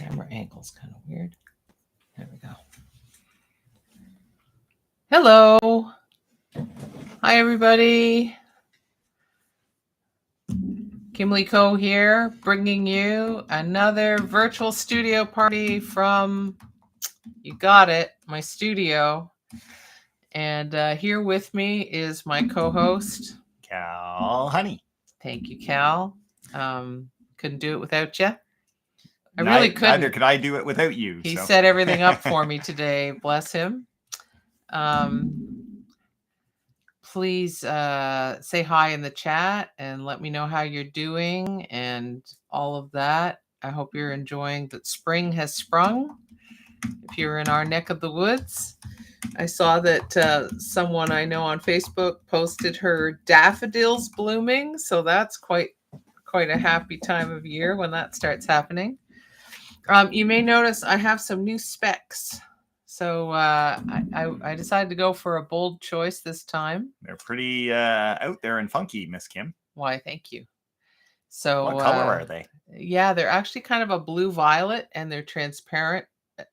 camera angle's kind of weird. There we go. Hello. Hi, everybody. Kimberly Coe here, bringing you another virtual studio party from, you got it, my studio. And here with me is my co-host, Kal Honey. Thank you, Kal. Couldn't do it without you. I really couldn't. Neither could I do it without you. He set everything up for me today. Bless him. Please say hi in the chat and let me know how you're doing and all of that. I hope you're enjoying that spring has sprung. If you're in our neck of the woods, I saw that someone I know on Facebook posted her daffodils blooming. So that's quite a happy time of year when that starts happening. You may notice I have some new specs. So I decided to go for a bold choice this time. They're pretty out there and funky, Miss Kim. Why, thank you. So what color are they? Yeah, they're actually kind of a blue-violet, and they're transparent,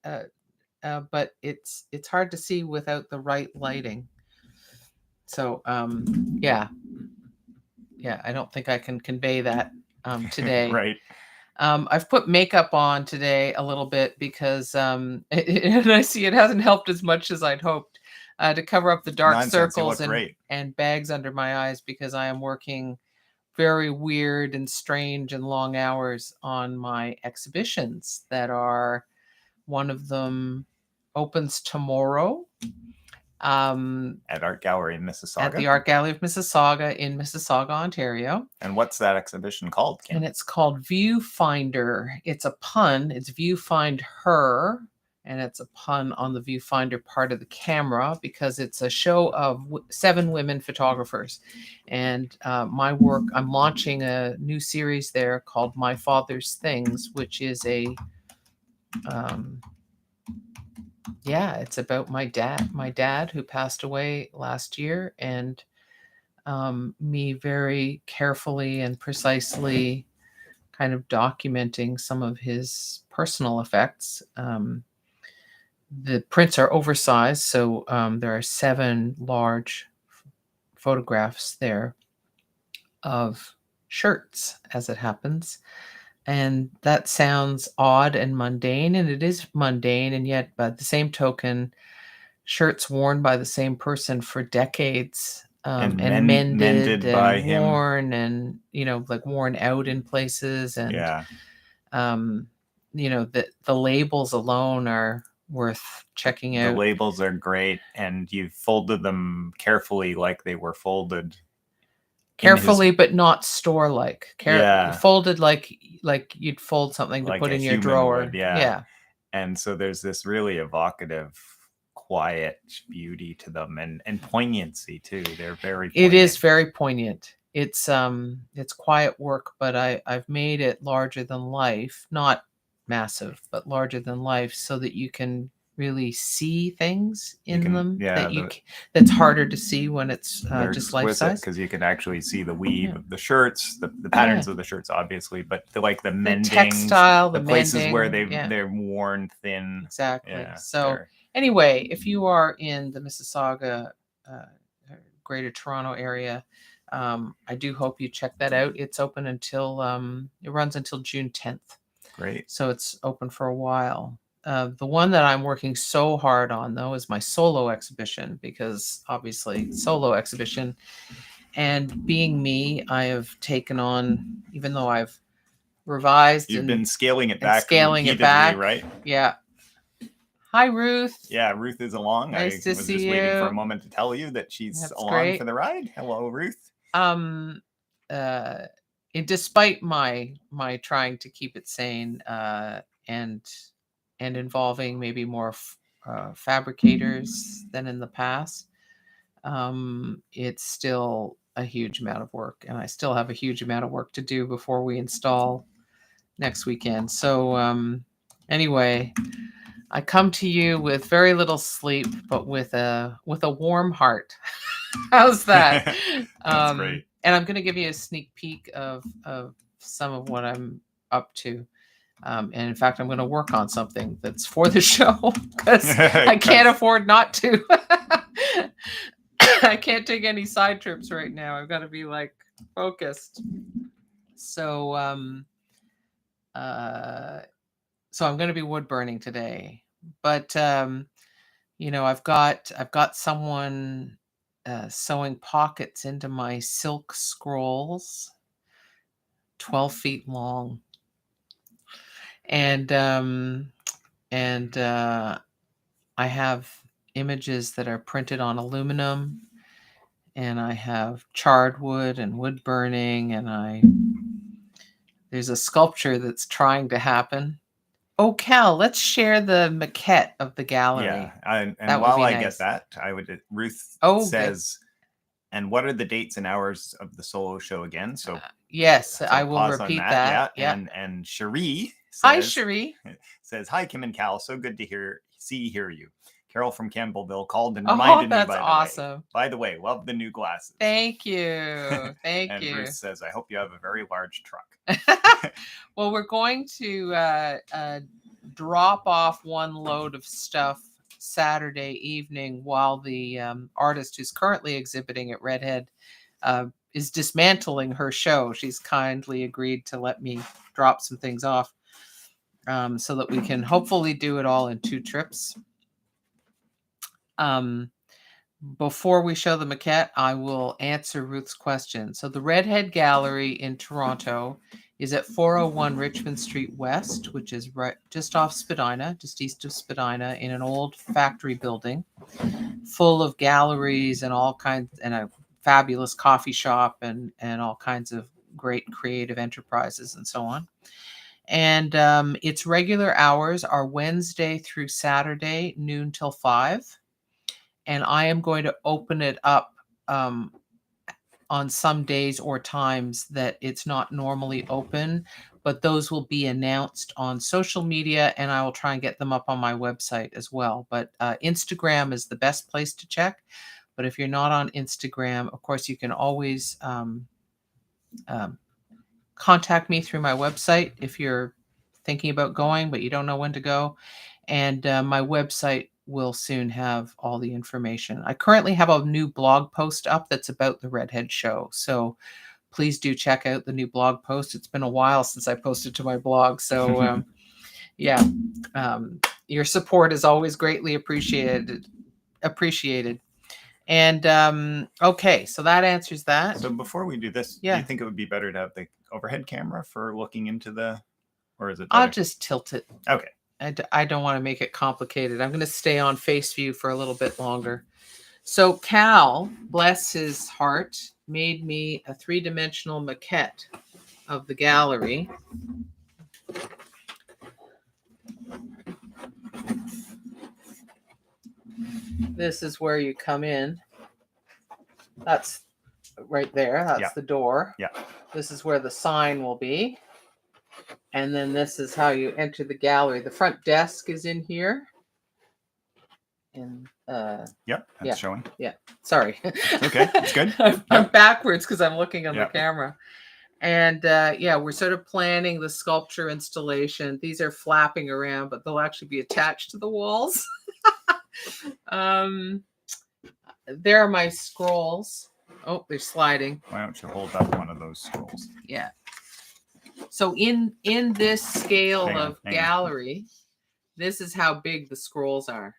but it's hard to see without the right lighting. So yeah, I don't think I can convey that today. Right. I've put makeup on today a little bit because and I see it hasn't helped as much as I'd hoped to cover up the dark circles and bags under my eyes, because I am working very weird and strange and long hours on my exhibitions that are, one of them opens tomorrow. At Art Gallery in Mississauga. At the Art Gallery of Mississauga in Mississauga, Ontario. And what's that exhibition called, Kim? And it's called Viewfinder. It's a pun. It's Viewfind Her, and it's a pun on the viewfinder part of the camera, because it's a show of 7 women photographers. And my work, I'm launching a new series there called My Father's Things, which is a it's about my dad who passed away last year, and me very carefully and precisely kind of documenting some of his personal effects. The prints are oversized, so there are 7 large photographs there of shirts, as it happens. And that sounds odd and mundane, and it is mundane, and yet by the same token, shirts worn by the same person for decades, and mended by and him, worn, and like worn out in places, and the labels alone are worth checking out. The labels are great, and you've folded them carefully, like they were folded. Carefully, but not store-like. Folded like you'd fold something to put in your drawer. Would, yeah. And so there's this really evocative, quiet beauty to them, and poignancy too. They're very poignant. It is very poignant. It's quiet work, but I've made it larger than life, not massive, but larger than life, so that you can really see things in them that's harder to see when it's just life size, because you can actually see the weave of the shirts, the patterns of the shirts, obviously, but the mending, the textile, the places mending, where they're worn thin. Exactly. So anyway, if you are in the Mississauga, Greater Toronto area, I do hope you check that out. It's open until it runs until June 10th. Great. So it's open for a while. The one that I'm working so hard on, though, is my solo exhibition, because obviously solo exhibition, and being me, I have taken on, even though I've revised. You've been scaling it back. Right? Yeah. Hi, Ruth. Yeah, Ruth is along. Nice to see you. Waiting for a moment to tell you that she's along for the ride. Hello, Ruth. Despite my trying to keep it sane, and involving maybe more fabricators than in the past, it's still a huge amount of work, and I still have a huge amount of work to do before we install next weekend. So anyway, I come to you with very little sleep, but with a warm heart. How's that? That's great. And I'm going to give you a sneak peek of some of what I'm up to. And in fact, I'm going to work on something that's for the show because I can't afford not to. I can't take any side trips right now. I've got to be like focused. So, so I'm going to be wood burning today, but you know, I've got someone sewing pockets into my silk scrolls, 12 feet long, and I have images that are printed on aluminum, and I have charred wood and wood burning, and there's a sculpture that's trying to happen. Oh, Cal, let's share the maquette of the gallery. Yeah, and That would while be I nice. get that, I would. Ruth Oh, says, and what are the dates and hours of the solo show again? So yes, so I will pause on repeat that. Yeah, Yeah. and Cherie Hi, says, Cherie. says, hi, Kim and Cal. So good to hear you. Carol from Campbellville called and Oh, reminded me, that's by the way. awesome. By the way, love the new glasses. Thank you. Thank And you. Bruce says, I hope you have a very large truck. Well, we're going to drop off one load of stuff Saturday evening while the artist who's currently exhibiting at Redhead is dismantling her show. She's kindly agreed to let me drop some things off so that we can hopefully do it all in 2 trips. Before we show the maquette, I will answer Ruth's question. So the Redhead Gallery in Toronto is at 401 Richmond Street West, which is right just off Spadina, just east of Spadina, in an old factory building full of galleries and all kinds, and a fabulous coffee shop and all kinds of great creative enterprises and so on. And its regular hours are Wednesday through Saturday, noon till 5. And I am going to open it up on some days or times that it's not normally open, but those will be announced on social media, and I will try and get them up on my website as well. But Instagram is the best place to check. But if you're not on Instagram, of course, you can always contact me through my website if you're thinking about going, but you don't know when to go. And my website will soon have all the information. I currently have a new blog post up that's about the Redhead show. So please do check out the new blog post. It's been a while since I posted to my blog. So yeah, your support is always greatly appreciated. And okay, so that answers that. So before we do this, do you think it would be better to have the overhead camera for looking into the, or is it better? I'll just tilt it. Okay. I don't want to make it complicated. I'm going to stay on face view for a little bit longer. So Cal, bless his heart, made me a 3-dimensional maquette of the gallery. This is where you come in. That's right there. That's the door. Yeah. This is where the sign will be. And then this is how you enter the gallery. The front desk is in here. And yep, that's showing. Yeah. Sorry. Okay, it's good. I'm backwards because I'm looking on the camera. And yeah, we're sort of planning the sculpture installation. These are flapping around, but they'll actually be attached to the walls. There are my scrolls. Oh, they're sliding. Why don't you hold up one of those scrolls? Yeah. So in this scale of gallery, this is how big the scrolls are.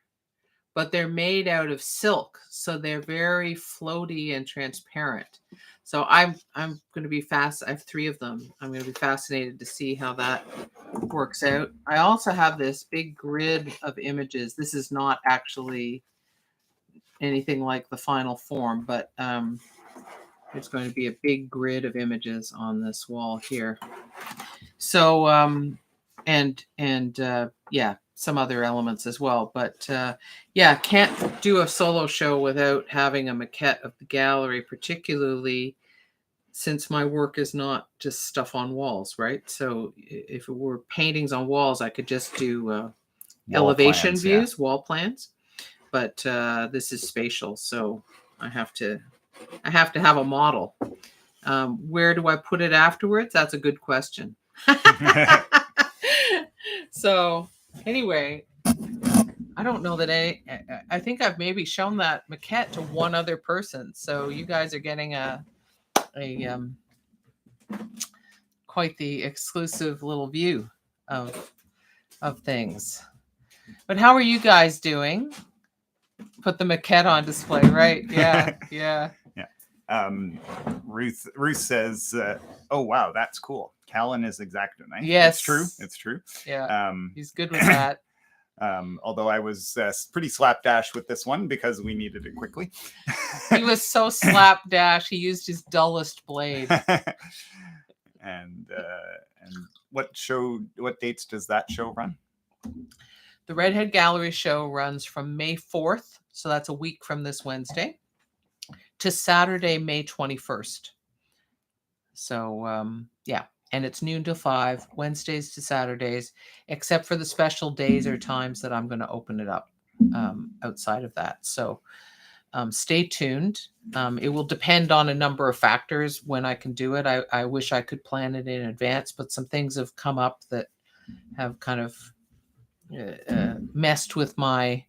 But they're made out of silk, so they're very floaty and transparent. So I'm going to be fast. I have 3 of them. I'm going to be fascinated to see how that works out. I also have this big grid of images. This is not actually anything like the final form, but there's going to be a big grid of images on this wall here. So yeah, some other elements as well. But yeah, can't do a solo show without having a maquette of the gallery, particularly since my work is not just stuff on walls, right? So if it were paintings on walls, I could just do elevation views, wall plans. But this is spatial, so I have to have a model. Where do I put it afterwards? That's a good question. So anyway, I don't know that I think I've maybe shown that maquette to one other person. So you guys are getting a quite the exclusive little view of things. But how are you guys doing? Put the maquette on display, right? Yeah, yeah. Ruth says, "Oh wow, that's cool. Callan is exacto, Yes, it's true. It's true. Yeah, he's good with that. Although I was pretty slapdash with this one because we needed it quickly. He was so slapdash. He used his dullest blade. And what dates does that show run? The Redhead Gallery show runs from May 4th, so that's a week from this Wednesday, to Saturday, May 21st. So, yeah, and it's noon to 5, Wednesdays to Saturdays, except for the special days or times that I'm going to open it up outside of that. So stay tuned. It will depend on a number of factors when I can do it. I wish I could plan it in advance, but some things have come up that have kind of messed with my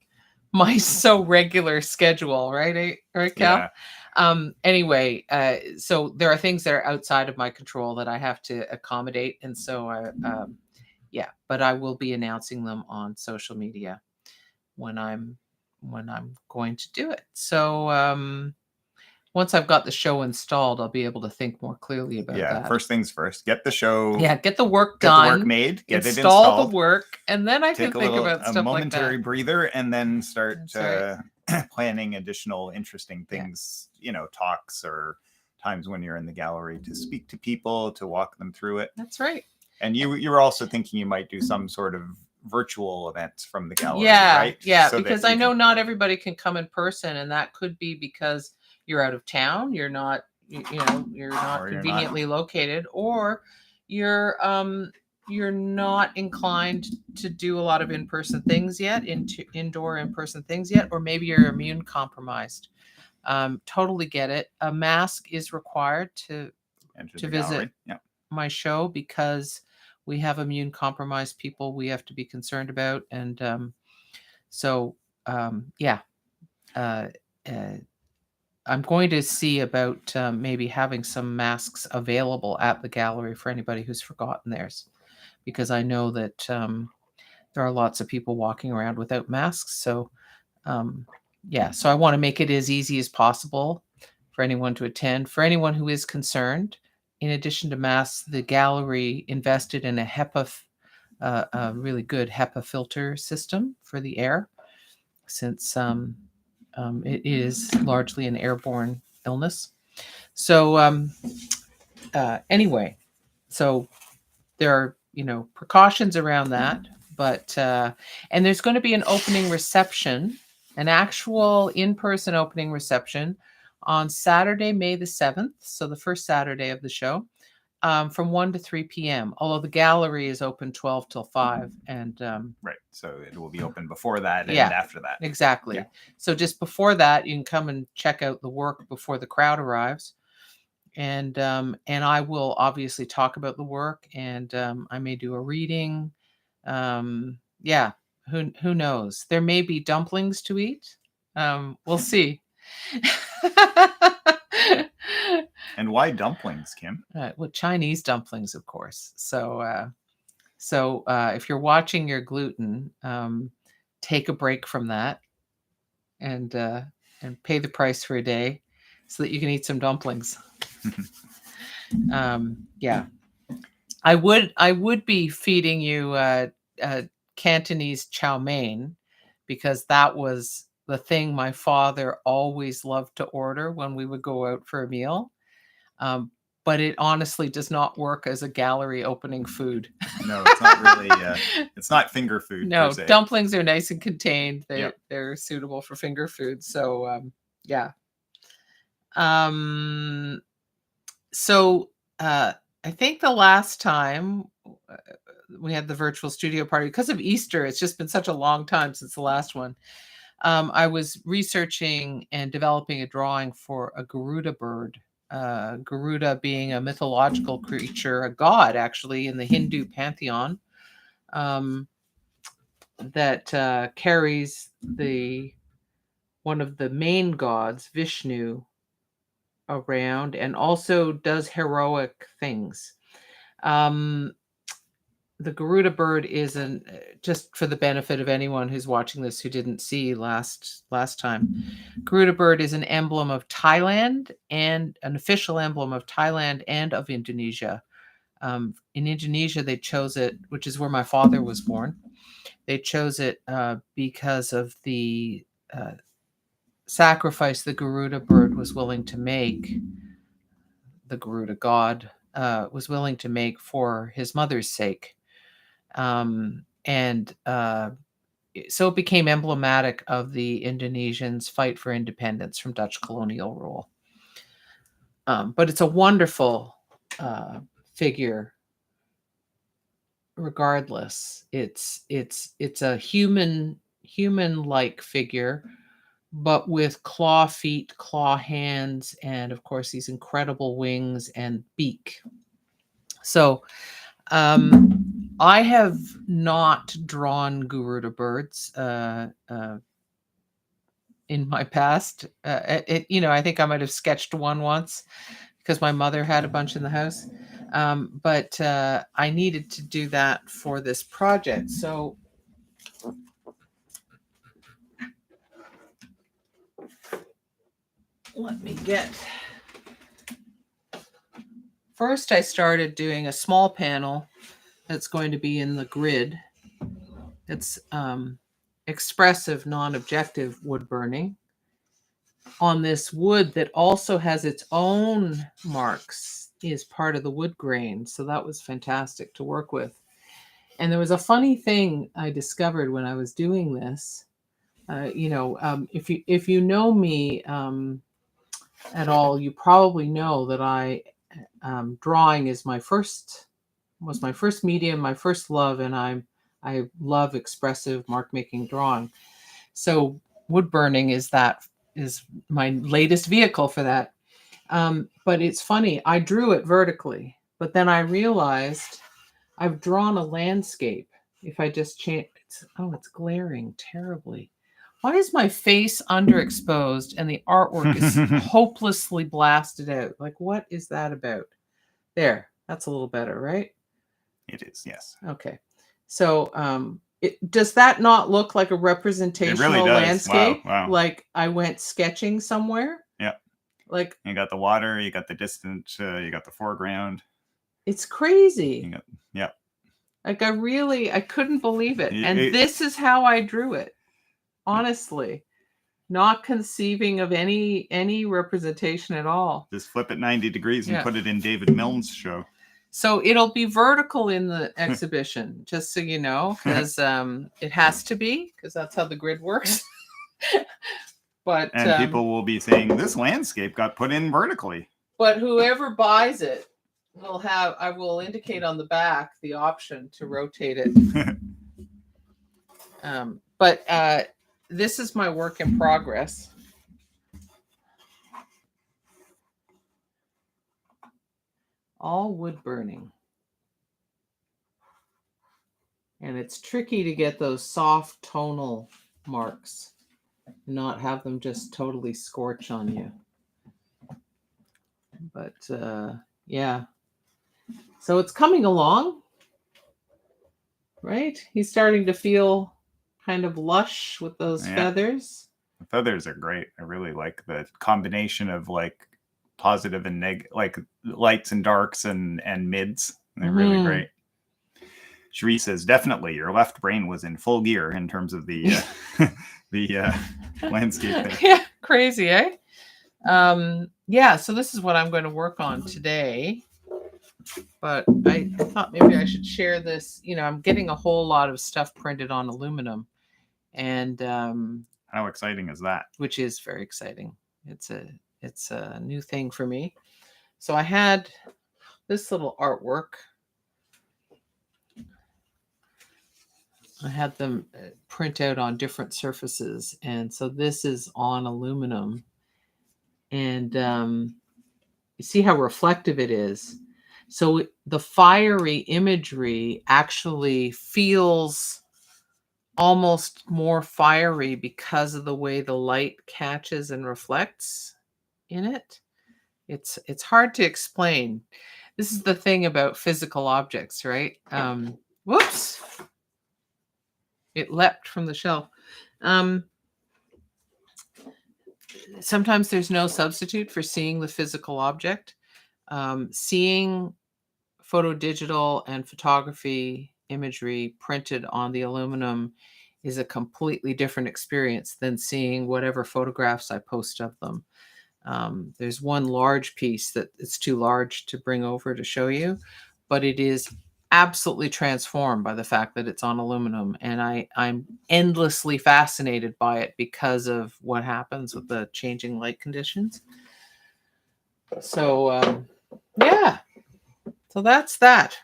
so regular schedule, right, Cal? Yeah. Anyway, so there are things that are outside of my control that I have to accommodate, and so yeah, but I will be announcing them on social media when I'm going to do it. So once I've got the show installed, I'll be able to think more clearly about that. Yeah, first things first. Get the show. Yeah, get the work done. Get the work made. Get it installed. Install the work, and then I can think about stuff like that. A momentary breather, and then start planning additional interesting things. Yeah. Talks or times when you're in the gallery to speak to people, to walk them through it. That's right. And you were also thinking you might do some sort of virtual events from the gallery, right? Yeah, so because I know not everybody can come in person, and that could be because you're out of town, you're not conveniently located, or you're not inclined to do a lot of in-person things yet, indoor in-person things yet, or maybe you're immune compromised. Totally get it. A mask is required to visit my show because we have immune compromised people we have to be concerned about. And I'm going to see about maybe having some masks available at the gallery for anybody who's forgotten theirs, because I know that there are lots of people walking around without masks. So so I want to make it as easy as possible for anyone to attend. For anyone who is concerned, in addition to masks, the gallery invested in a HEPA, a really good HEPA filter system for the air, since it is largely an airborne illness. So anyway, so there are precautions around that, but and there's going to be an opening reception, an actual in-person opening reception on Saturday, May the 7th, so the first Saturday of the show, from 1 to 3 p.m., although the gallery is open 12 till 5. And right, so it will be open before that and after that. Exactly. Yeah. So just before that, you can come and check out the work before the crowd arrives. And I will obviously talk about the work, and I may do a reading. Yeah, who knows? There may be dumplings to eat. We'll see. And why dumplings, Kim? Well, Chinese dumplings, of course. So if you're watching your gluten, take a break from that and pay the price for a day so that you can eat some dumplings. Yeah, I would be feeding you Cantonese chow mein, because that was the thing my father always loved to order when we would go out for a meal. But it honestly does not work as a gallery opening food. No, it's not really. It's not finger food. No, dumplings are nice and contained. They're suitable for finger food. So yeah. So I think the last time we had the virtual studio party, because of Easter, it's just been such a long time since the last one. I was researching and developing a drawing for a garuda bird. Garuda being a mythological creature, a god actually in the Hindu pantheon. carries one of the main gods, Vishnu, around, and also does heroic things. The garuda bird is just for the benefit of anyone who's watching this who didn't see last time. Garuda bird is an emblem of Thailand, and an official emblem of Thailand and of Indonesia. In Indonesia, they chose it, which is where my father was born. They chose it because of the sacrifice the garuda bird was willing to make. The garuda god was willing to make for his mother's sake. So it became emblematic of the Indonesians' fight for independence from Dutch colonial rule. But it's a wonderful figure. Regardless, it's a human-like figure, but with claw feet, claw hands, and of course these incredible wings and beak. So I have not drawn garuda birds in my past. I think I might have sketched one once because my mother had a bunch in the house. But I needed to do that for this project. So let me get... First, I started doing a small panel that's going to be in the grid. It's expressive, non-objective wood burning on this wood that also has its own marks, is part of the wood grain. So that was fantastic to work with. And there was a funny thing I discovered when I was doing this. If you know me at all, you probably know that drawing is was my first medium, my first love, and I love expressive mark making drawing. So wood burning is my latest vehicle for that. But it's funny, I drew it vertically, but then I realized I've drawn a landscape. If I just change, it's glaring terribly. Why is my face underexposed and the artwork is hopelessly blasted out? Like, what is that about? There, that's a little better, right? It is, yes. Okay. So does that not look like a representational really does. landscape? Wow. Like I went sketching somewhere? Yeah. Like you got the water, you got the distance, you got the foreground. It's crazy. Yeah. Like I couldn't believe it. And this is how I drew it. Honestly. Not conceiving of any representation at all. Just flip it 90 degrees and put it in David Milne's show. So it'll be vertical in the exhibition, just so you know, because it has to be, because that's how the grid works. But people will be saying this landscape got put in vertically. But whoever buys it I will indicate on the back the option to rotate it. But this is my work in progress. All wood burning. And it's tricky to get those soft tonal marks and not have them just totally scorch on you. But yeah. So it's coming along, right? He's starting to feel kind of lush with those feathers. The feathers are great. I really like the combination of like positive and negative, like lights and darks and mids. They're really great. Cherie says, definitely your left brain was in full gear in terms of the landscape there. Yeah, crazy, eh? Yeah, so this is what I'm going to work on today. But I thought maybe I should share this. I'm getting a whole lot of stuff printed on aluminum. And how exciting is that? Which is very exciting. It's a new thing for me. So I had this little artwork. I had them print out on different surfaces. And so this is on aluminum. And you see how reflective it is. So the fiery imagery actually feels almost more fiery because of the way the light catches and reflects in it. It's hard to explain. This is the thing about physical objects, right? Whoops. It leapt from the shelf. Sometimes there's no substitute for seeing the physical object. Seeing photodigital and photography imagery printed on the aluminum is a completely different experience than seeing whatever photographs I post of them. There's one large piece that it's too large to bring over to show you, but it is absolutely transformed by the fact that it's on aluminum, and I'm endlessly fascinated by it because of what happens with the changing light conditions. So yeah, so that's that.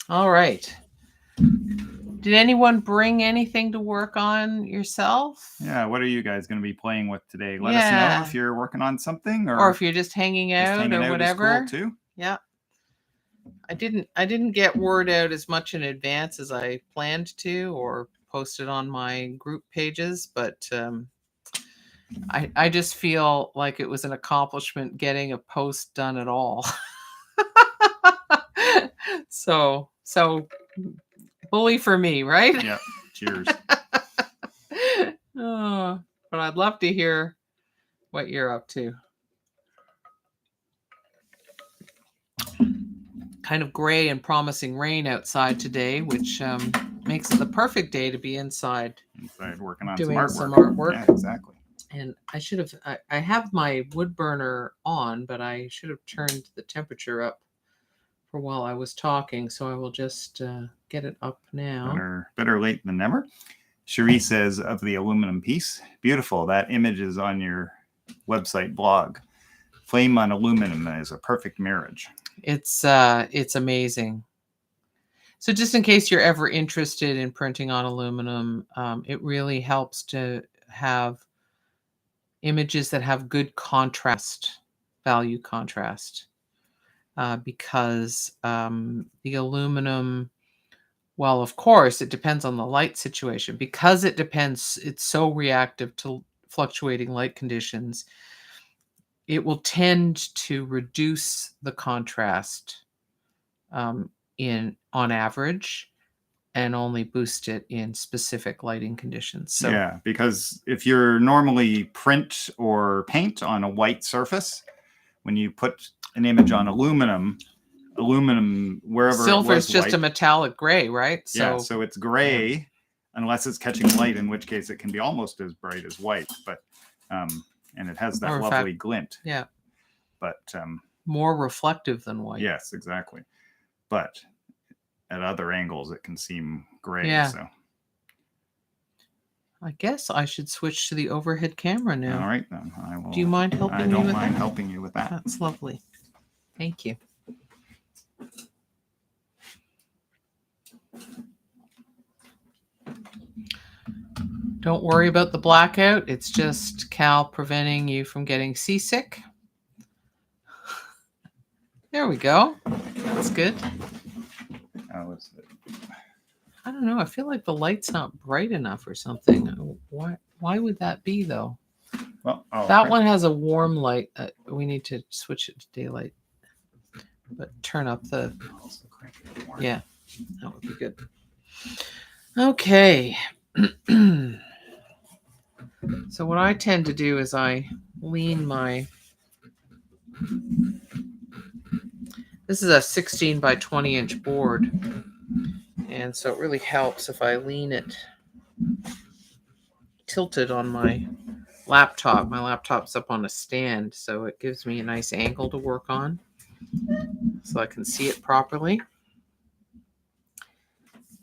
All right. Did anyone bring anything to work on yourself? Yeah, what are you guys going to be playing with today? Let us know if you're working on something, or if you're just hanging out or whatever. Is cool too. Yeah. I didn't get word out as much in advance as I planned to, or posted on my group pages, but I just feel like it was an accomplishment getting a post done at all. So bully for me, right? Yeah. Cheers. Oh, but I'd love to hear what you're up to. Kind of gray and promising rain outside today, which makes it the perfect day to be inside working on doing some artwork. Yeah, exactly. And I have my wood burner on, but I should have turned the temperature up for while I was talking, so I will just get it up now. Better late than never. Cherie says of the aluminum piece, beautiful. That image is on your website blog. Flame on aluminum is a perfect marriage. It's amazing. So just in case you're ever interested in printing on aluminum, it really helps to have images that have good contrast, value contrast, because the aluminum, well, of course, it depends on the light situation. Because it's so reactive to fluctuating light conditions, it will tend to reduce the contrast on average, and only boost it in specific lighting conditions. So yeah, because if you're normally print or paint on a white surface, when you put an image on aluminum wherever silver it was is just white, a metallic gray, right? So it's gray, unless it's catching light, in which case it can be almost as bright as white, but and it has that lovely glint. Yeah. But more reflective than white. Yes, exactly. But at other angles it can seem gray. Yeah. So I guess I should switch to the overhead camera now. All right, then. I will. Do you mind helping me with that? I don't mind helping you with that. That's lovely. Thank you. Don't worry about the blackout. It's just Kal preventing you from getting seasick. There we go. That's good. I don't know. I feel like the light's not bright enough or something. Why would that be, though? Well, that one has a warm light. We need to switch it to daylight. But turn up the... Yeah, that would be good. Okay. So what I tend to do is I lean my... This is a 16 by 20 inch board. And so it really helps if I lean it tilted on my laptop. My laptop's up on a stand, so it gives me a nice angle to work on so I can see it properly.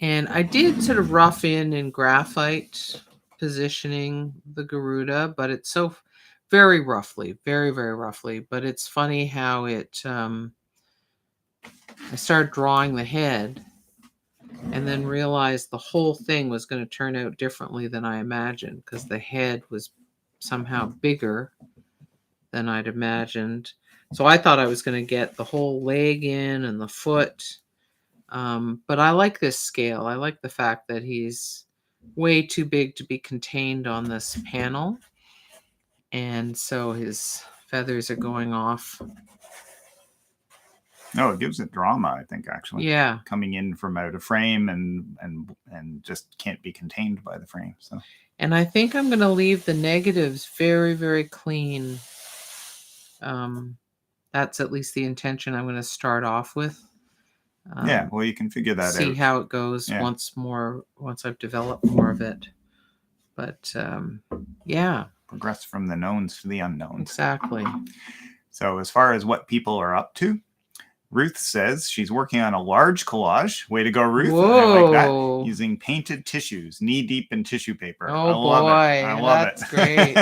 And I did sort of rough in graphite positioning the garuda, but it's so very roughly, very, very roughly. But it's funny how it, I started drawing the head and then realized the whole thing was going to turn out differently than I imagined, because the head was somehow bigger than I'd imagined. So I thought I was going to get the whole leg in and the foot. But I like this scale. I like the fact that he's way too big to be contained on this panel. And so his feathers are going off. No, it gives it drama, I think, actually. Yeah. Coming in from out of frame and just can't be contained by the frame. So. And I think I'm going to leave the negatives very, very clean. That's at least the intention I'm going to start off with. Yeah, well, you can figure that out. See how it goes once I've developed more of it. But yeah. Progress from the knowns to the unknowns. Exactly. So as far as what people are up to, Ruth says she's working on a large collage. Way to go, Ruth. Whoa. I like that. Using painted tissues, knee-deep in tissue paper. Oh, I love boy. it. I love That's it. Great.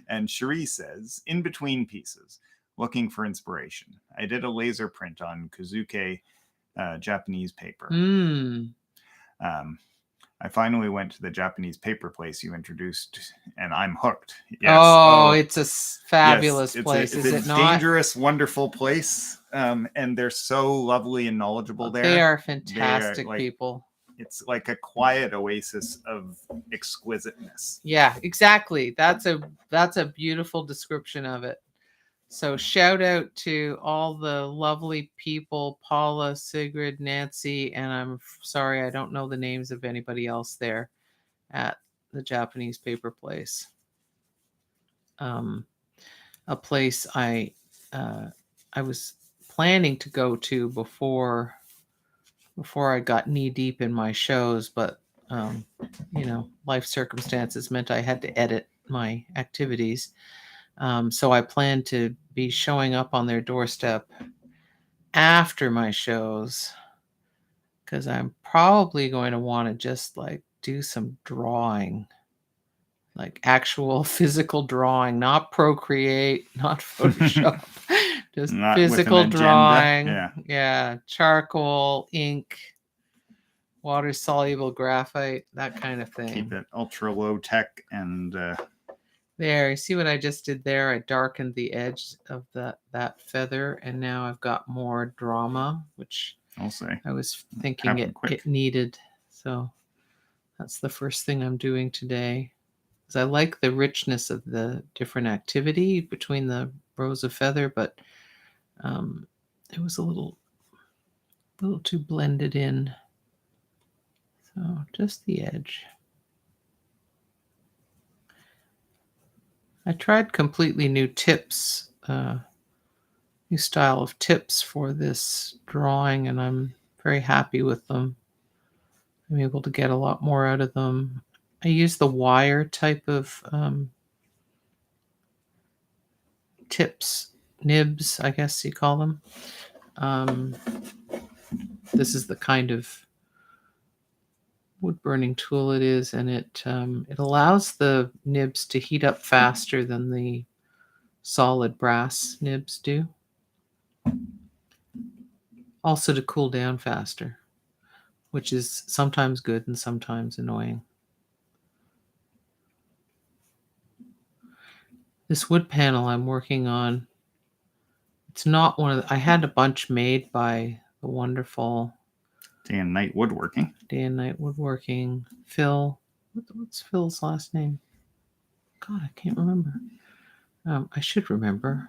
And Cherie says, in between pieces, looking for inspiration. I did a laser print on Kazuke Japanese paper. I finally went to the Japanese paper place you introduced, and I'm hooked. Yes. Oh, it's a fabulous place, is it not? Dangerous, wonderful place, and they're so lovely and knowledgeable there. They are fantastic people. It's like a quiet oasis of exquisiteness. Yeah, exactly. That's a beautiful description of it. So shout out to all the lovely people, Paula, Sigrid, Nancy, and I'm sorry I don't know the names of anybody else there at the Japanese paper place. A place I was planning to go to before I got knee deep in my shows, but life circumstances meant I had to edit my activities. So I plan to be showing up on their doorstep after my shows, because I'm probably going to want to just like do some drawing, like actual physical drawing, not Procreate, not Photoshop, just not physical drawing. Yeah, charcoal, ink, water soluble graphite, that kind of thing. Keep it ultra low tech and. There, you see what I just did there? I darkened the edge of that feather, and now I've got more drama, which I'll say. I was thinking it needed. So that's the first thing I'm doing today. Because I like the richness of the different activity between the rows of feather, but it was a little too blended in. So just the edge. I tried completely new tips, new style of tips for this drawing, and I'm very happy with them. I'm able to get a lot more out of them. I use the wire type of tips, nibs, I guess you call them. This is the kind of wood burning tool it is, and it allows the nibs to heat up faster than the solid brass nibs do. Also to cool down faster, which is sometimes good and sometimes annoying. This wood panel I'm working on, it's not one of the, I had a bunch made by the wonderful Day and Night Woodworking. Phil. What's Phil's last name? God, I can't remember. I should remember.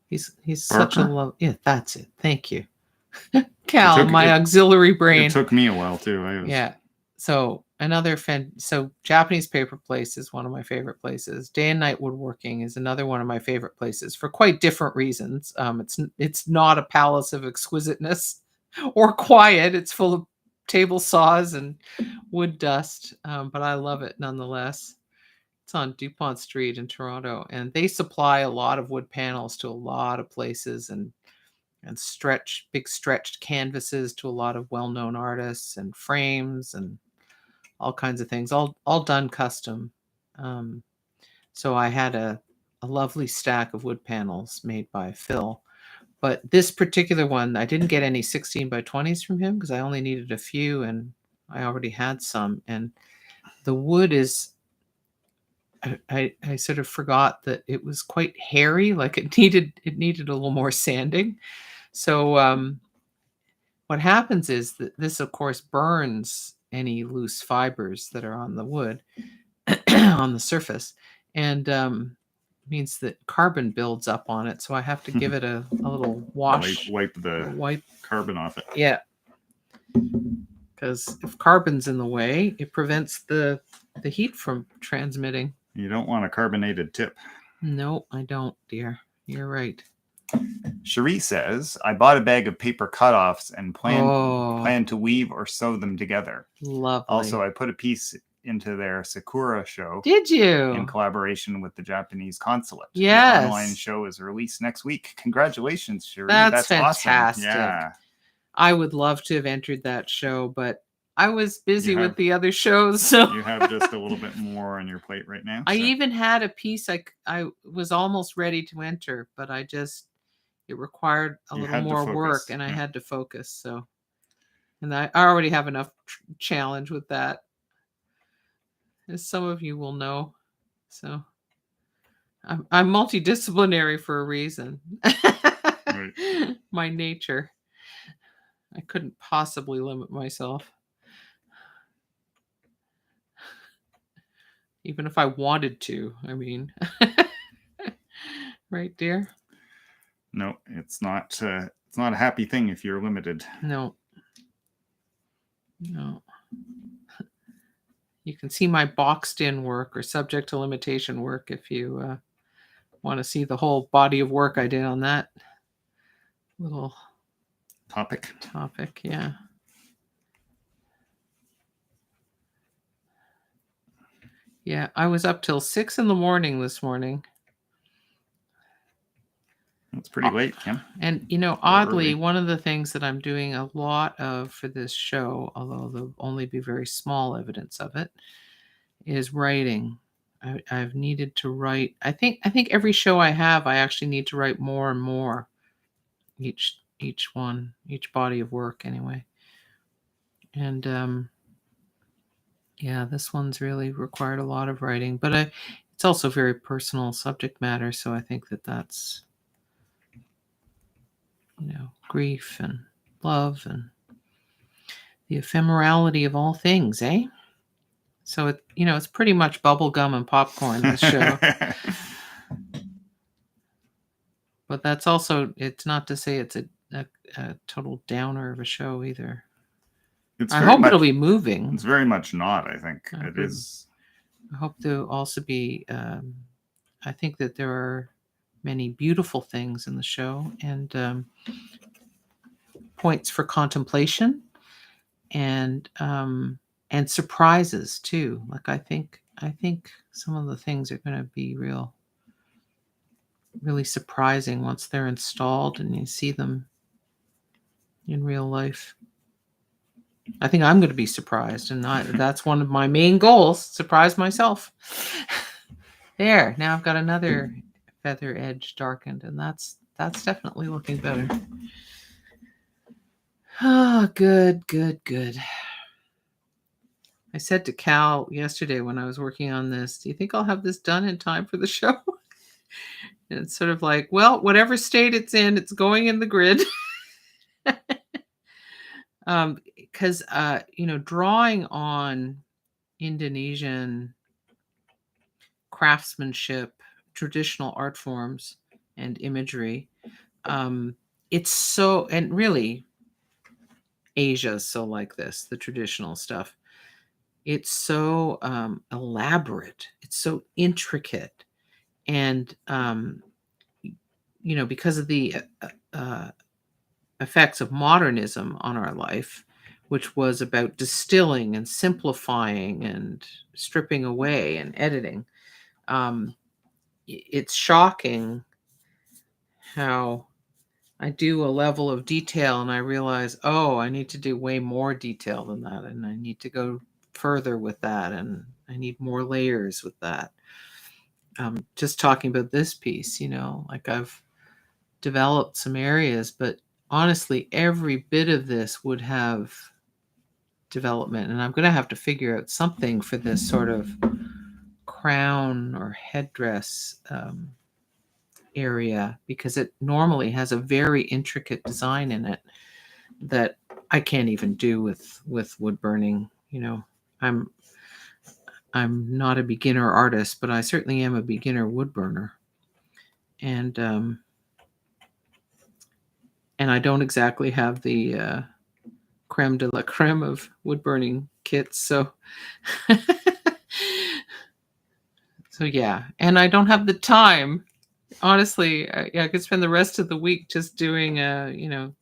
He's such a love. Yeah, that's it. Thank you. Kal, my auxiliary brain. It took me a while too. Yeah. So so Japanese paper place is one of my favorite places. Day and Night Woodworking is another one of my favorite places for quite different reasons. It's not a palace of exquisiteness or quiet. It's full of table saws and wood dust, but I love it nonetheless. It's on DuPont Street in Toronto, and they supply a lot of wood panels to a lot of places and big stretched canvases to a lot of well-known artists and frames and all kinds of things, all done custom. So I had a lovely stack of wood panels made by Phil. But this particular one, I didn't get any 16 by 20s from him because I only needed a few and I already had some. And the wood is, I sort of forgot that it was quite hairy, like it needed a little more sanding. So what happens is that this, of course, burns any loose fibers that are on the wood on the surface, and means that carbon builds up on it. So I have to give it a little wash, Wipe the wipe. carbon off it. Yeah, because if carbon's in the way, it prevents the heat from transmitting. You don't want a carbonated tip. No, I don't, dear. You're right. Cherie says, I bought a bag of paper cutoffs and plan to weave or sew them together. Lovely. Also, I put a piece into their Sakura show. Did you? In collaboration with the Japanese consulate. Yes. The online show is released next week. Congratulations, Cherie. That's fantastic. Awesome. Yeah. I would love to have entered that show, but I was busy with the other shows. So you have just a little bit more on your plate right now. I even had a piece I was almost ready to enter, but it required a little more work, and I had to focus. So, and I already have enough challenge with that, as some of you will know. So I'm multidisciplinary for a reason. Right. My nature. I couldn't possibly limit myself. Even if I wanted to, I mean. Right, dear? No, it's not a happy thing if you're limited. No. You can see my boxed in work or subject to limitation work if you want to see the whole body of work I did on that little topic. Yeah. Yeah, I was up till 6 a.m. this morning. That's pretty late, Kim. And, oddly, one of the things that I'm doing a lot of for this show, although there'll only be very small evidence of it, is writing. I've needed to write. I think every show I have, I actually need to write more and more. Each body of work, anyway. And this one's really required a lot of writing, but it's also very personal subject matter. So I think that's, grief and love and the ephemerality of all things, eh? So it's pretty much bubblegum and popcorn, this show. But that's also, it's not to say it's a total downer of a show either. I hope it'll be moving. It's very much not, I think. It is. I hope there'll also be, I think that there are many beautiful things in the show, and points for contemplation, and surprises too. Like I think some of the things are going to be really surprising once they're installed and you see them in real life. I think I'm going to be surprised, and that's one of my main goals, surprise myself. There, now I've got another feather edge darkened, and that's definitely looking better. Oh, good. I said to Kal yesterday when I was working on this, do you think I'll have this done in time for the show? And it's sort of like, well, whatever state it's in, it's going in the grid. Because drawing on Indonesian craftsmanship, traditional art forms, and imagery, it's so, and really Asia's so like this, the traditional stuff. It's so elaborate, it's so intricate, and because of the effects of modernism on our life, which was about distilling and simplifying and stripping away and editing, it's shocking how I do a level of detail and I realize, I need to do way more detail than that, and I need to go further with that, and I need more layers with that. Just talking about this piece, like I've developed some areas, but honestly, every bit of this would have development, and I'm going to have to figure out something for this sort of crown or headdress area, because it normally has a very intricate design in it that I can't even do with wood burning, I'm not a beginner artist, but I certainly am a beginner woodburner. And I don't exactly have the creme de la creme of woodburning kits. So, so yeah. And I don't have the time. Honestly, I could spend the rest of the week just doing,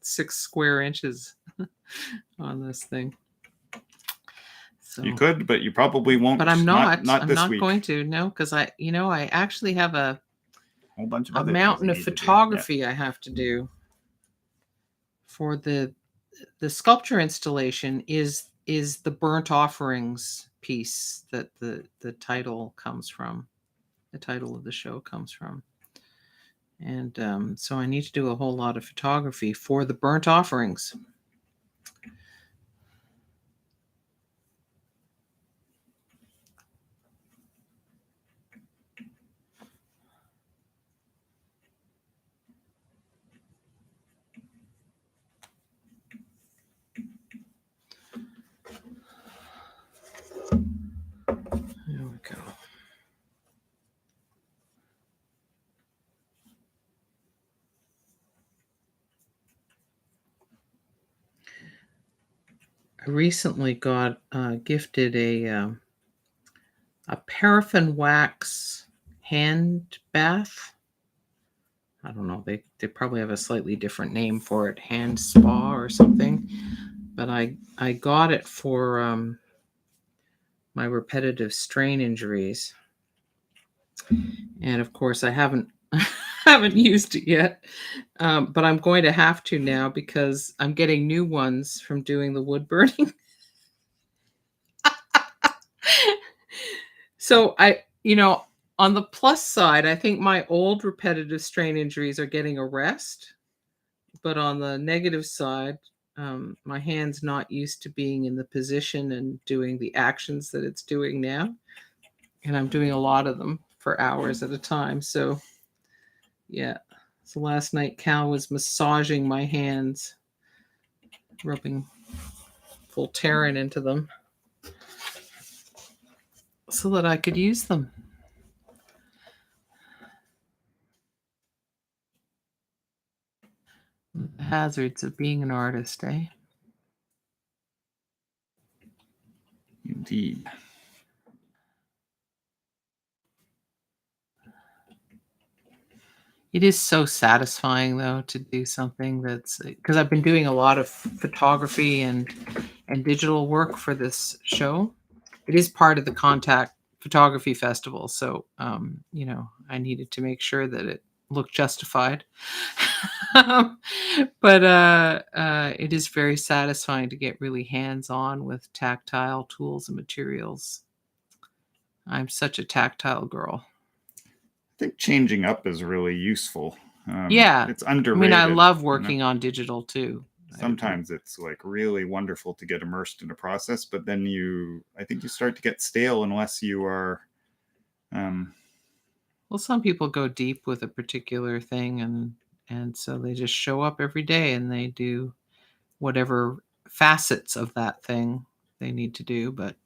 6 square inches on this thing. So You could, but you probably won't. But I'm not. Not I'm this not week. going to. No, because I actually have a Whole bunch of a other mountain of things you need to do. photography I have to do for the sculpture installation. Is the burnt offerings piece that the title comes from. The title of the show comes from. And so I need to do a whole lot of photography for the burnt offerings. There we go. I recently got gifted a paraffin wax hand bath. I don't know. They probably have a slightly different name for it, hand spa or something. But I got it for my repetitive strain injuries, and of course I haven't haven't used it yet. But I'm going to have to now because I'm getting new ones from doing the wood burning. So on the plus side, I think my old repetitive strain injuries are getting a rest. But on the negative side, my hand's not used to being in the position and doing the actions that it's doing now. And I'm doing a lot of them for hours at a time. So, yeah. So last night, Cal was massaging my hands, rubbing Voltaren into them so that I could use them. The hazards of being an artist, eh? Indeed. It is so satisfying, though, to do something that's because I've been doing a lot of photography and digital work for this show. It is part of the Contact Photography Festival, so I needed to make sure that it looked justified. But it is very satisfying to get really hands-on with tactile tools and materials. I'm such a tactile girl. I think changing up is really useful. Yeah, it's underrated. I love working on digital too. Sometimes it's like really wonderful to get immersed in a process, but then I think you start to get stale unless you are. Well, some people go deep with a particular thing, and so they just show up every day and they do whatever facets of that thing they need to do, but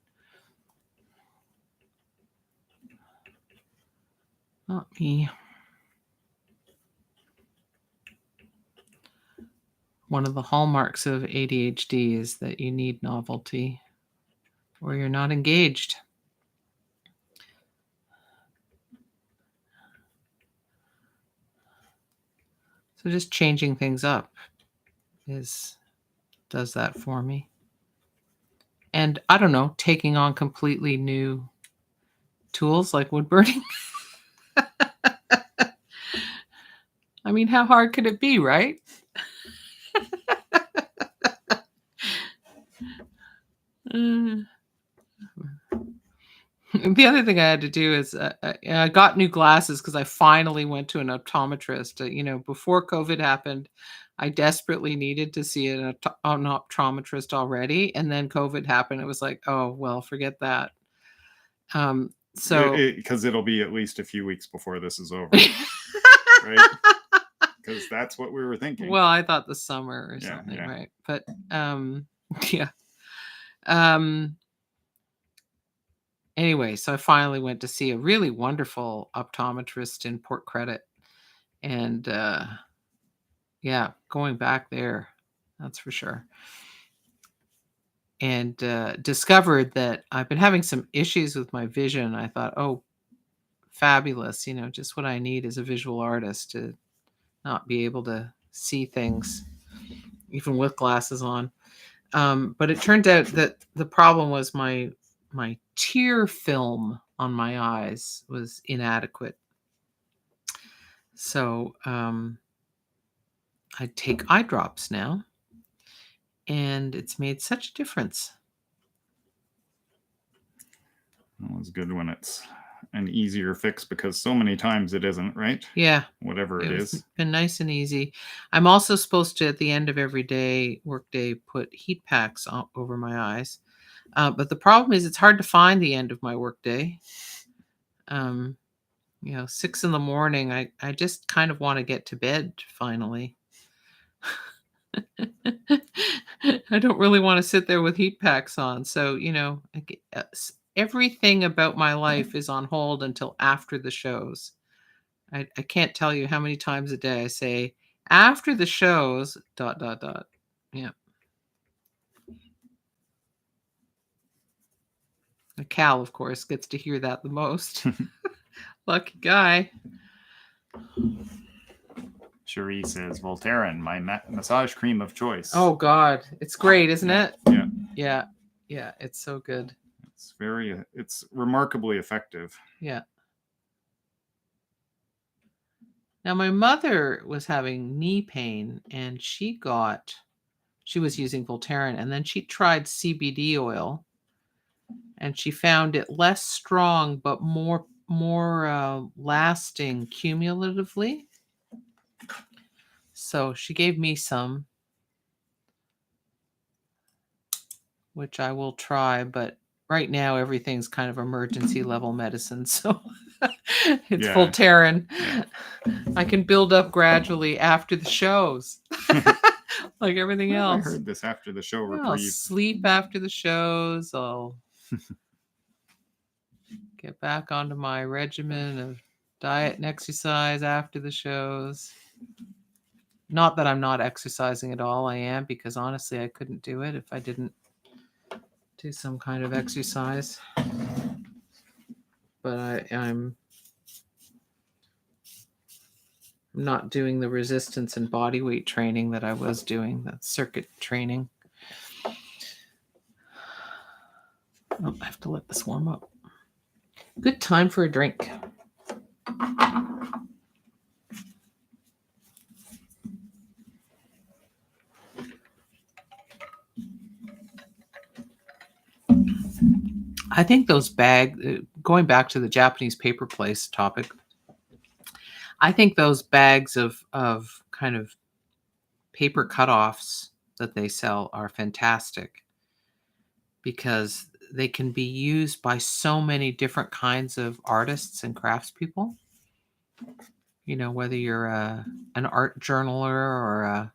not me. One of the hallmarks of ADHD is that you need novelty or you're not engaged. So just changing things up does that for me. And I don't know, taking on completely new tools like wood burning. I mean, how hard could it be, right? The other thing I had to do is I got new glasses because I finally went to an optometrist. Before COVID happened, I desperately needed to see an optometrist already. And then COVID happened. It was like, oh, well, forget that. So because it'll be at least a few weeks before this is over. Right? Because that's what we were thinking. Well, I thought the summer or something, right? But yeah. anyway, so I finally went to see a really wonderful optometrist in Port Credit. And yeah, going back there, that's for sure. And discovered that I've been having some issues with my vision. I thought, oh, fabulous. Just what I need is a visual artist to not be able to see things, even with glasses on. But it turned out that the problem was my tear film on my eyes was inadequate. So I take eye drops now, and it's made such a difference. Well, it's good when it's an easier fix, because so many times it isn't, right? Yeah. Whatever it is. It's been nice and easy. I'm also supposed to, at the end of every workday, put heat packs over my eyes. But the problem is it's hard to find the end of my workday. 6 a.m, I just kind of want to get to bed finally. I don't really want to sit there with heat packs on. So, everything about my life is on hold until after the shows. I can't tell you how many times a day I say, after the shows, ... Yeah. Kal, of course, gets to hear that the most. Lucky guy. Cherie says, Voltaren, my massage cream of choice. Oh, God. It's great, isn't it? Yeah. Yeah, it's so good. It's remarkably effective. Yeah. Now, my mother was having knee pain, and she was using Voltaren, and then she tried CBD oil, and she found it less strong but more lasting cumulatively. So she gave me some, which I will try, but right now everything's kind of emergency level medicine, so it's Voltaren. Yeah. I can build up gradually after the shows. Like everything else. I heard this after the show reprieve. I'll sleep after the shows. I'll get back onto my regimen of diet and exercise after the shows. Not that I'm not exercising at all. I am, because honestly, I couldn't do it if I didn't do some kind of exercise. But I'm not doing the resistance and body weight training that I was doing, that circuit training. Oh, I have to let this warm up. Good time for a drink. I think those going back to the Japanese paper place topic, I think those bags of kind of paper cutoffs that they sell are fantastic, because they can be used by so many different kinds of artists and craftspeople. Whether you're an art journaler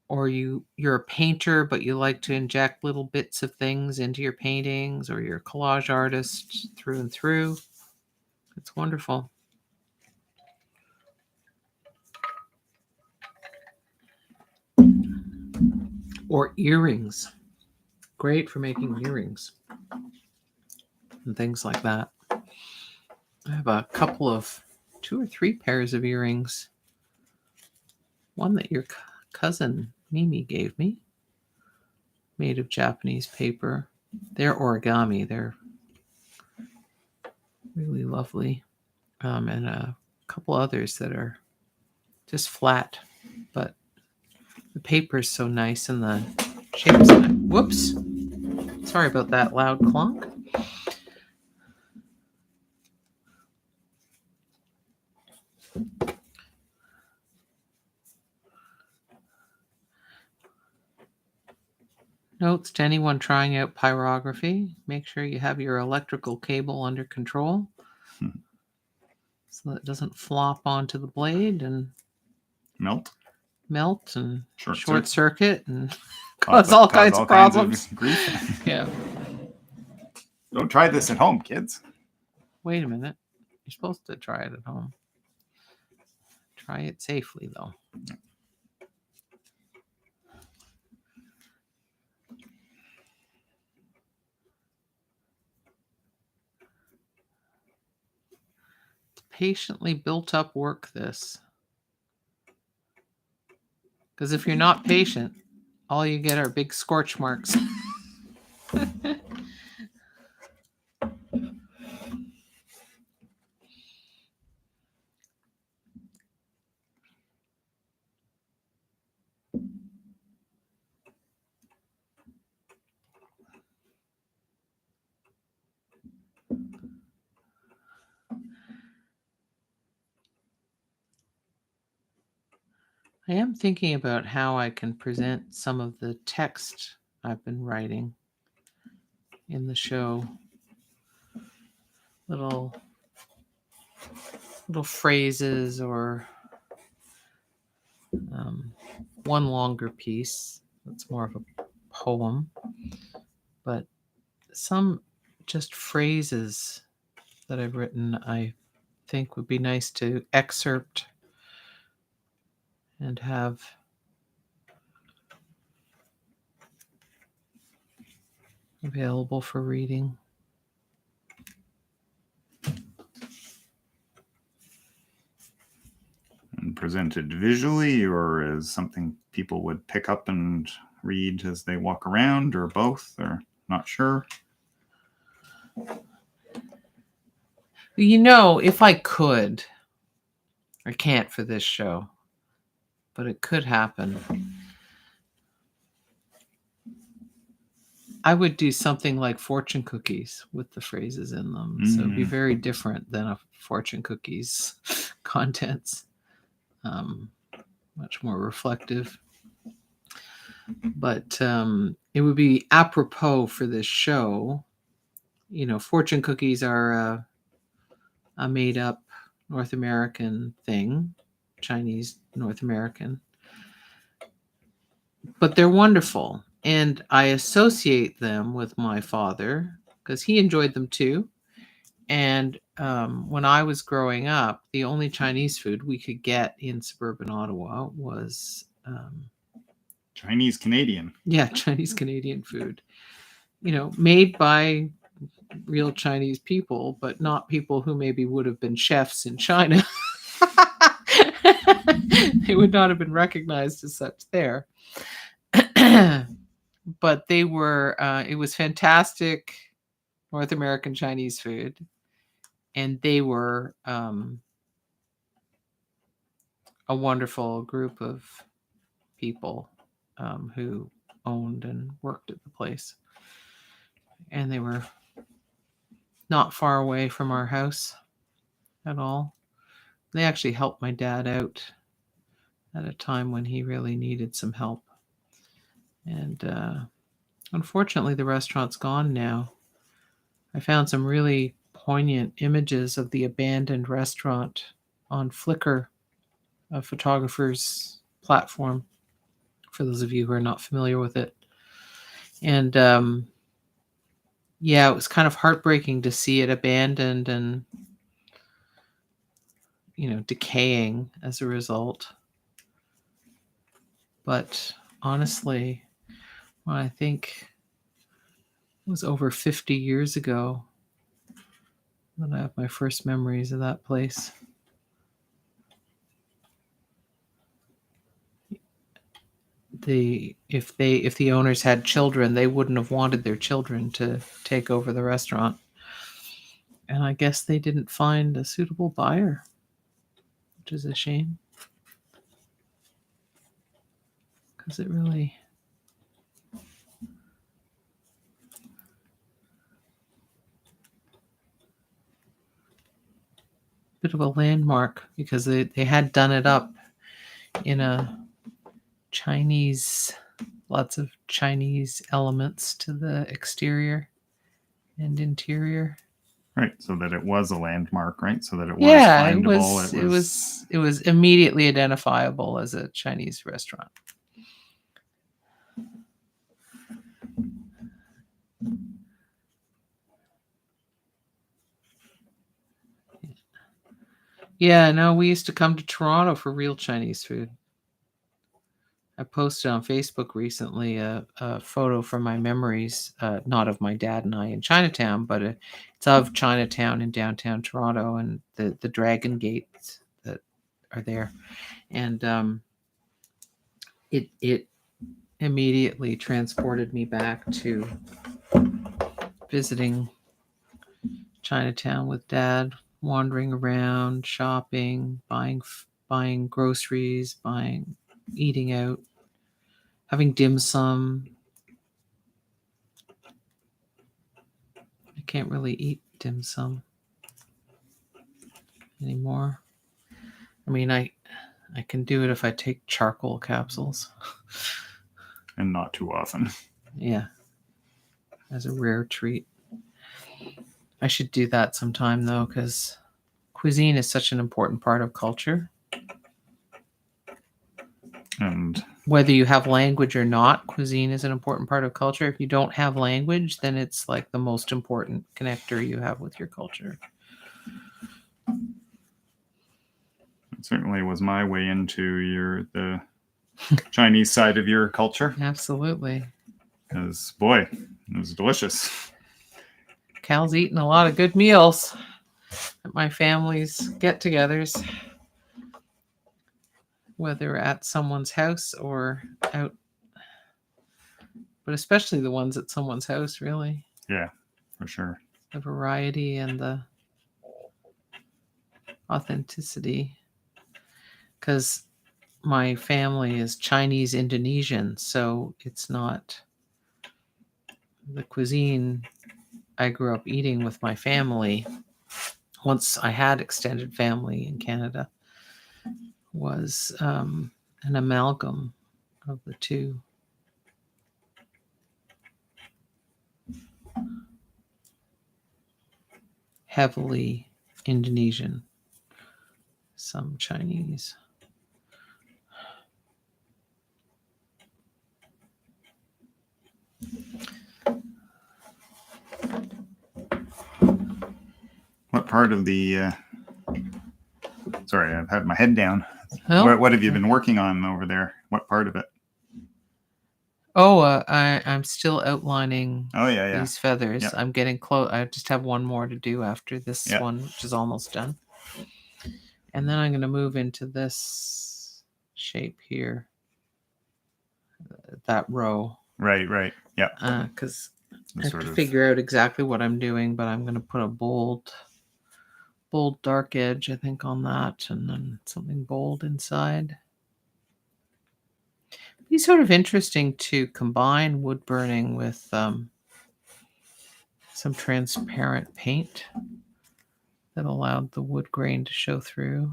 or you're a painter, but you like to inject little bits of things into your paintings, or you're a collage artist through and through. It's wonderful. Or earrings. Great for making earrings and things like that. I have a couple of 2 or 3 pairs of earrings. One that your cousin Mimi gave me, made of Japanese paper. They're origami. They're really lovely. And a couple others that are just flat, but the paper is so nice and the shape is nice. Whoops. Sorry about that loud clonk. Notes to anyone trying out pyrography: make sure you have your electrical cable under control so that it doesn't flop onto the blade and melt and short circuit and cause all kinds of problems. Grief. Yeah. Don't try this at home, kids. Wait a minute. You're supposed to try it at home. Try it safely, though. It's patiently built up work, this. Because if you're not patient, all you get are big scorch marks. I am thinking about how I can present some of the text I've been writing in the show. Little phrases or one longer piece that's more of a poem, but some just phrases that I've written I think would be nice to excerpt and have available for reading. And presented visually, or as something people would pick up and read as they walk around, or both, or not sure? You know, if I could, I can't for this show, but it could happen. I would do something like fortune cookies with the phrases in them. So it'd be very different than a fortune cookies contents. Much more reflective. But it would be apropos for this show. You know, fortune cookies are a made-up North American thing, Chinese North American. But they're wonderful. And I associate them with my father because he enjoyed them too. And when I was growing up, the only Chinese food we could get in suburban Ottawa was Chinese Canadian. Yeah, Chinese Canadian food. You know, made by real Chinese people, but not people who maybe would have been chefs in China. They would not have been recognized as such there. But they were, it was fantastic North American Chinese food. And they were a wonderful group of people who owned and worked at the place. And they were not far away from our house at all. They actually helped my dad out at a time when he really needed some help. And unfortunately, the restaurant's gone now. I found some really poignant images of the abandoned restaurant on Flickr, a photographer's platform, for those of you who are not familiar with it. And yeah, it was kind of heartbreaking to see it abandoned and, you know, decaying as a result. But honestly, when I think it was over 50 years ago that I have my first memories of that place. If the owners had children, they wouldn't have wanted their children to take over the restaurant. And I guess they didn't find a suitable buyer, which is a shame. Because it really... bit of a landmark because they had done it up in a Chinese, lots of Chinese elements to the exterior and interior. Right, so that it was a landmark, right? So that it was findable. It was immediately identifiable as a Chinese restaurant. Yeah, no, we used to come to Toronto for real Chinese food. I posted on Facebook recently a photo from my memories, not of my dad and I in Chinatown, but it's of Chinatown in downtown Toronto and the Dragon Gates that are there. And it immediately transported me back to visiting Chinatown with Dad, wandering around, shopping, buying groceries, eating out, having dim sum. I can't really eat dim sum anymore. I mean, I can do it if I take charcoal capsules. And not too often. Yeah. As a rare treat. I should do that sometime, though, because cuisine is such an important part of culture. And whether you have language or not, cuisine is an important part of culture. If you don't have language, then it's like the most important connector you have with your culture. it certainly was my way into the Chinese side of your culture. Absolutely. Because, boy, it was delicious. Cal's eaten a lot of good meals at my family's get-togethers, whether at someone's house or out, but especially the ones at someone's house, really. Yeah, for sure. The variety and the authenticity. Because my family is Chinese Indonesian, so it's not the cuisine I grew up eating with my family. Once I had extended family in Canada, was an amalgam of the two. Heavily Indonesian, some Chinese. What part of the... sorry, I've had my head down. Oh, What have you been working on over there? What part of it? I'm still outlining yeah. these feathers. Yep. I'm getting close. I just have one more to do after this Yep. one, which is almost done. And then I'm going to move into this shape here, that row. Right. Yep. Because I have to figure out exactly what I'm doing, but I'm going to put a bold dark edge, I think, on that, and then something bold inside. It'd be sort of interesting to combine wood burning with some transparent paint that allowed the wood grain to show through.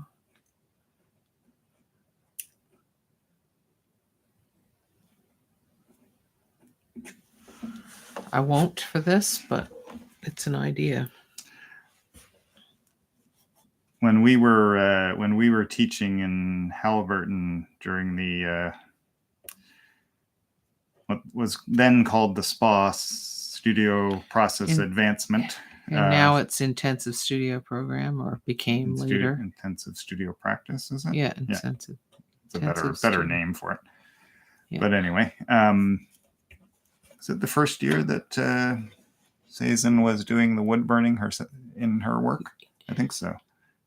I won't for this, but it's an idea. When we were teaching in Halliburton during the what was then called the SPA, Studio Process Advancement, and now it's Intensive Studio Program, or became later Intensive Studio Practice, is it? Yeah, Intensive. It's a better name for it. Yeah. But anyway, is it the first year that Susan was doing the wood burning in her work? I think so.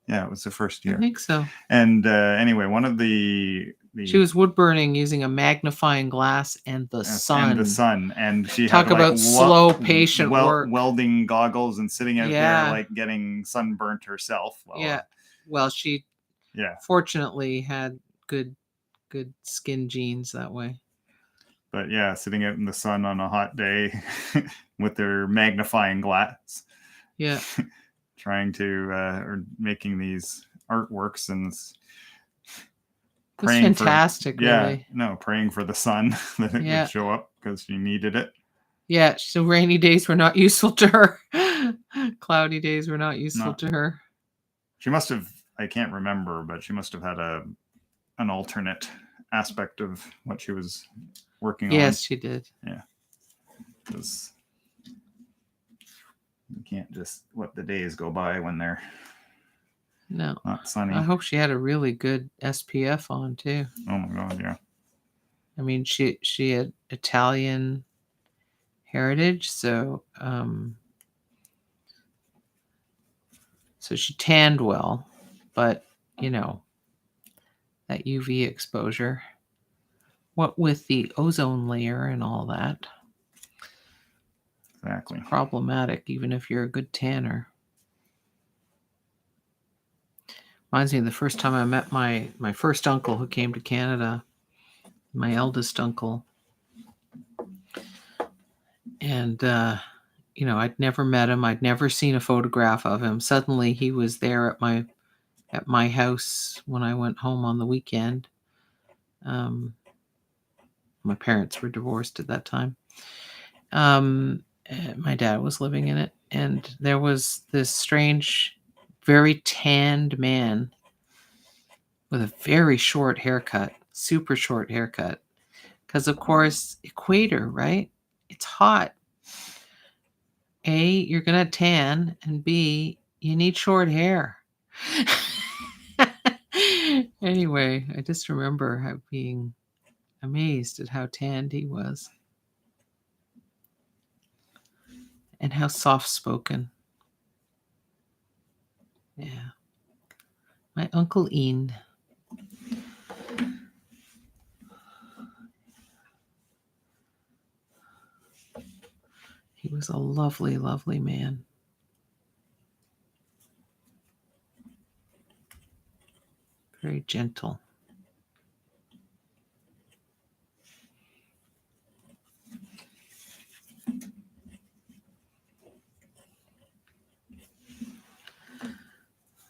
Yeah, it was the first year. I think so. And anyway, one of the she was wood burning using a magnifying glass and the sun. And she talk had about slow, patient work. Welding goggles and sitting out there like getting sunburnt herself. Well, she fortunately had good skin genes that way. But yeah, sitting out in the sun on a hot day with their magnifying glass. Yeah. Trying to or making these artworks and praying fantastic, really. Praying for the sun that it would show up because she needed it. Yeah, so rainy days were not useful to her. Cloudy days were not useful to her. She must have, I can't remember, but she must have had an alternate aspect of what she was working on. Yes, she did. Yeah. Because you can't just let the days go by when they're No. not sunny. I hope she had a really good SPF on too. Oh my God, yeah. I mean, she had Italian heritage, so so she tanned well, but you know, that UV exposure, what with the ozone layer and all that, Exactly. problematic even if you're a good tanner. Reminds me of the first time I met my first uncle who came to Canada, my eldest uncle. And you know, I'd never met him. I'd never seen a photograph of him. Suddenly he was there at my house when I went home on the weekend. My parents were divorced at that time. My dad was living in it, and there was this strange, very tanned man with a very short haircut, super short haircut. Because, of course, equator, right? It's hot. A, you're going to tan, and B, you need short hair. Anyway, I just remember being amazed at how tanned he was and how soft-spoken. Yeah. My Uncle Ian. He was a lovely, lovely man. Very gentle.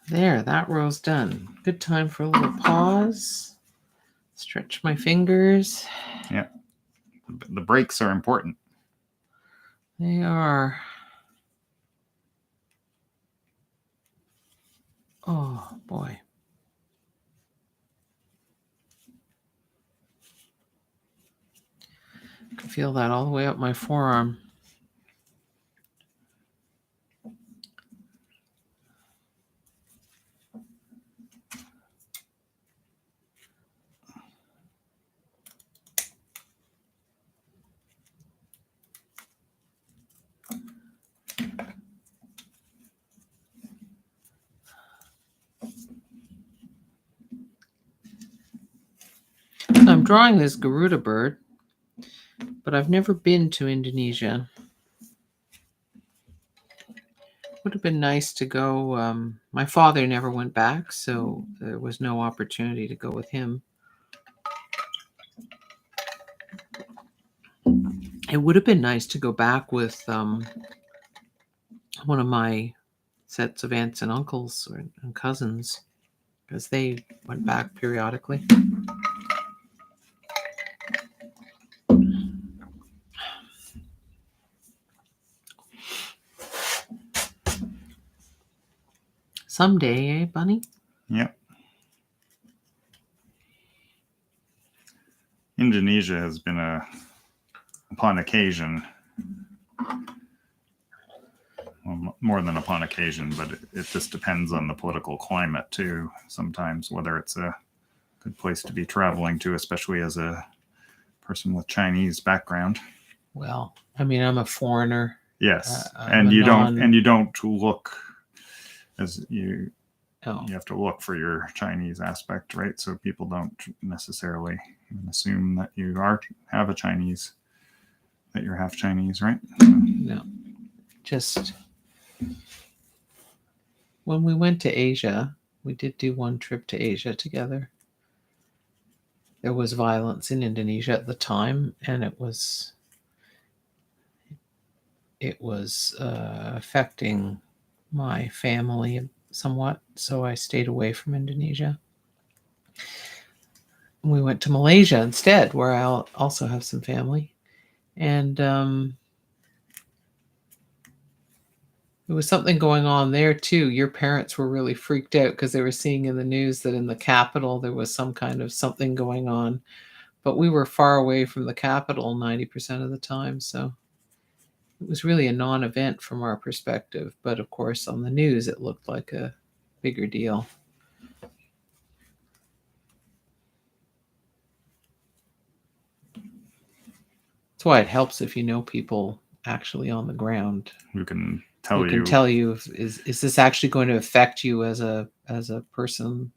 There, that row's done. Good time for a little pause. Stretch my fingers. Yeah. The breaks are important. They are. Oh, boy. I can feel that all the way up my forearm. I'm drawing this garuda bird, but I've never been to Indonesia. Would have been nice to go. My father never went back, so there was no opportunity to go with him. It would have been nice to go back with one of my sets of aunts and uncles and cousins, because they went back periodically. Someday, eh, Bunny? Yep. Indonesia has been upon occasion, well, more than upon occasion, but it just depends on the political climate too. Sometimes whether it's a good place to be traveling to, especially as a person with Chinese background. Well, I mean, I'm a foreigner. Yes, and you don't look as you. Oh. You have to look for your Chinese aspect, right? So people don't necessarily assume that you have a Chinese, that you're half Chinese, right? So. No, just when we went to Asia, we did do one trip to Asia together. There was violence in Indonesia at the time, and it was affecting my family somewhat, so I stayed away from Indonesia. We went to Malaysia instead, where I'll also have some family, and there was something going on there too. Your parents were really freaked out because they were seeing in the news that in the capital there was some kind of something going on, but we were far away from the capital 90% of the time, so it was really a non-event from our perspective. But of course, on the news, it looked like a bigger deal. That's why it helps if you know people actually on the ground Who can who can tell you if, is this actually going to affect you as a person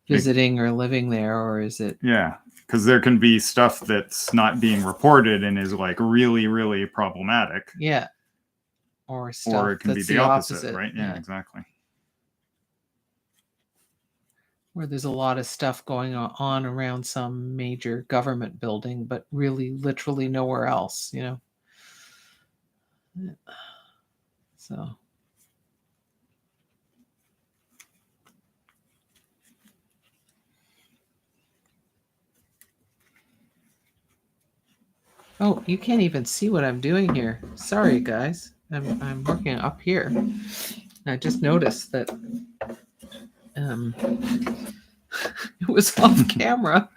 visiting or living there, or is it? Yeah, because there can be stuff that's not being reported and is like really, really problematic. Yeah. Or stuff Or it can be that's the opposite, right? Yeah, exactly. Where there's a lot of stuff going on around some major government building, but really literally nowhere else, you know? So. Oh, you can't even see what I'm doing here. Sorry, guys. I'm working up here. I just noticed that it was off camera.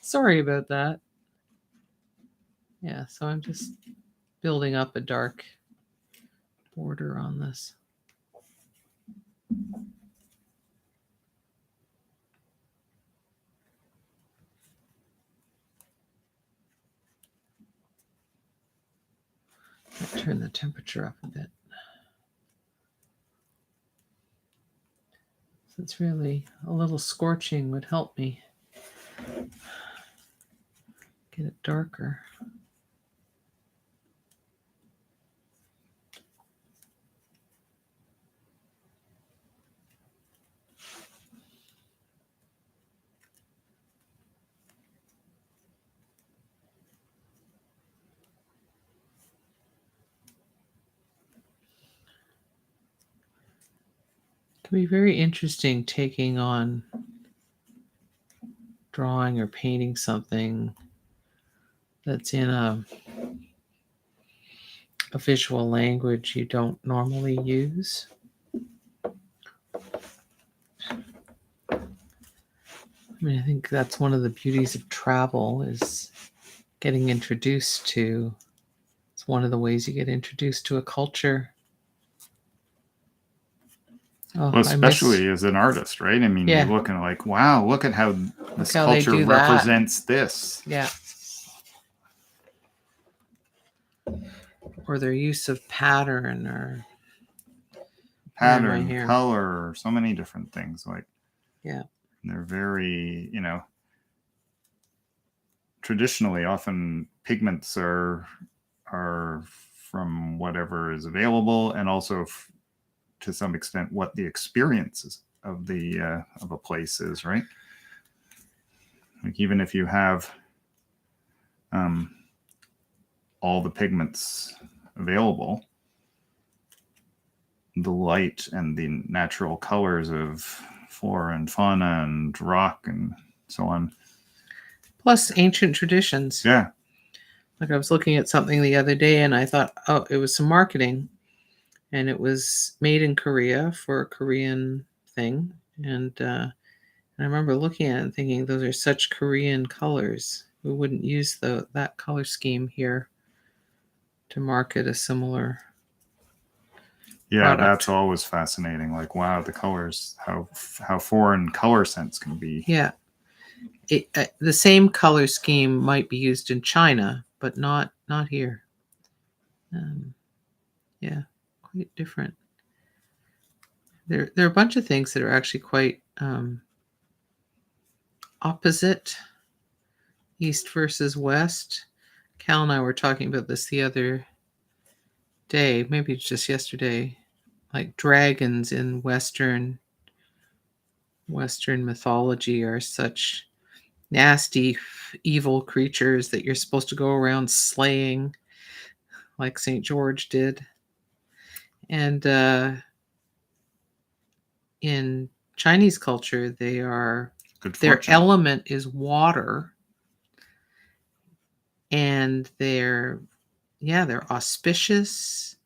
Sorry about that. Yeah, so I'm just building up a dark border on this. I'll turn the temperature up a bit. So it's really a little scorching would help me get it darker. It can be very interesting taking on drawing or painting something that's in a visual language you don't normally use. I mean, I think that's one of the beauties of travel is getting introduced to. It's one of the ways you get introduced to a culture. Oh, well, especially as an artist, right? I mean, Yeah. you're looking like, wow, look at how this how they culture do that. represents this. Yeah. Or their use of pattern or color, so many different things. Like, yeah, they're very, you know, traditionally often pigments are from whatever is available, and also to some extent what the experiences of the of a place is, right? Like, even if you have all the pigments available, the light and the natural colors of flora and fauna and rock and so on, plus ancient traditions. Yeah. Like I was looking at something the other day and I thought, oh, it was some marketing, and it was made in Korea for a Korean thing. And I remember looking at it and thinking, those are such Korean colors. We wouldn't use that color scheme here to market a similar product. That's always fascinating. Like, wow, the colors, how foreign color sense can be. Yeah. The same color scheme might be used in China, but not here. Yeah, quite different. There are a bunch of things that are actually quite opposite, east versus west. Kal and I were talking about this the other day, maybe just yesterday, like dragons in Western mythology are such nasty, evil creatures that you're supposed to go around slaying, like St. George did. And in Chinese culture, their element is water, and they're auspicious.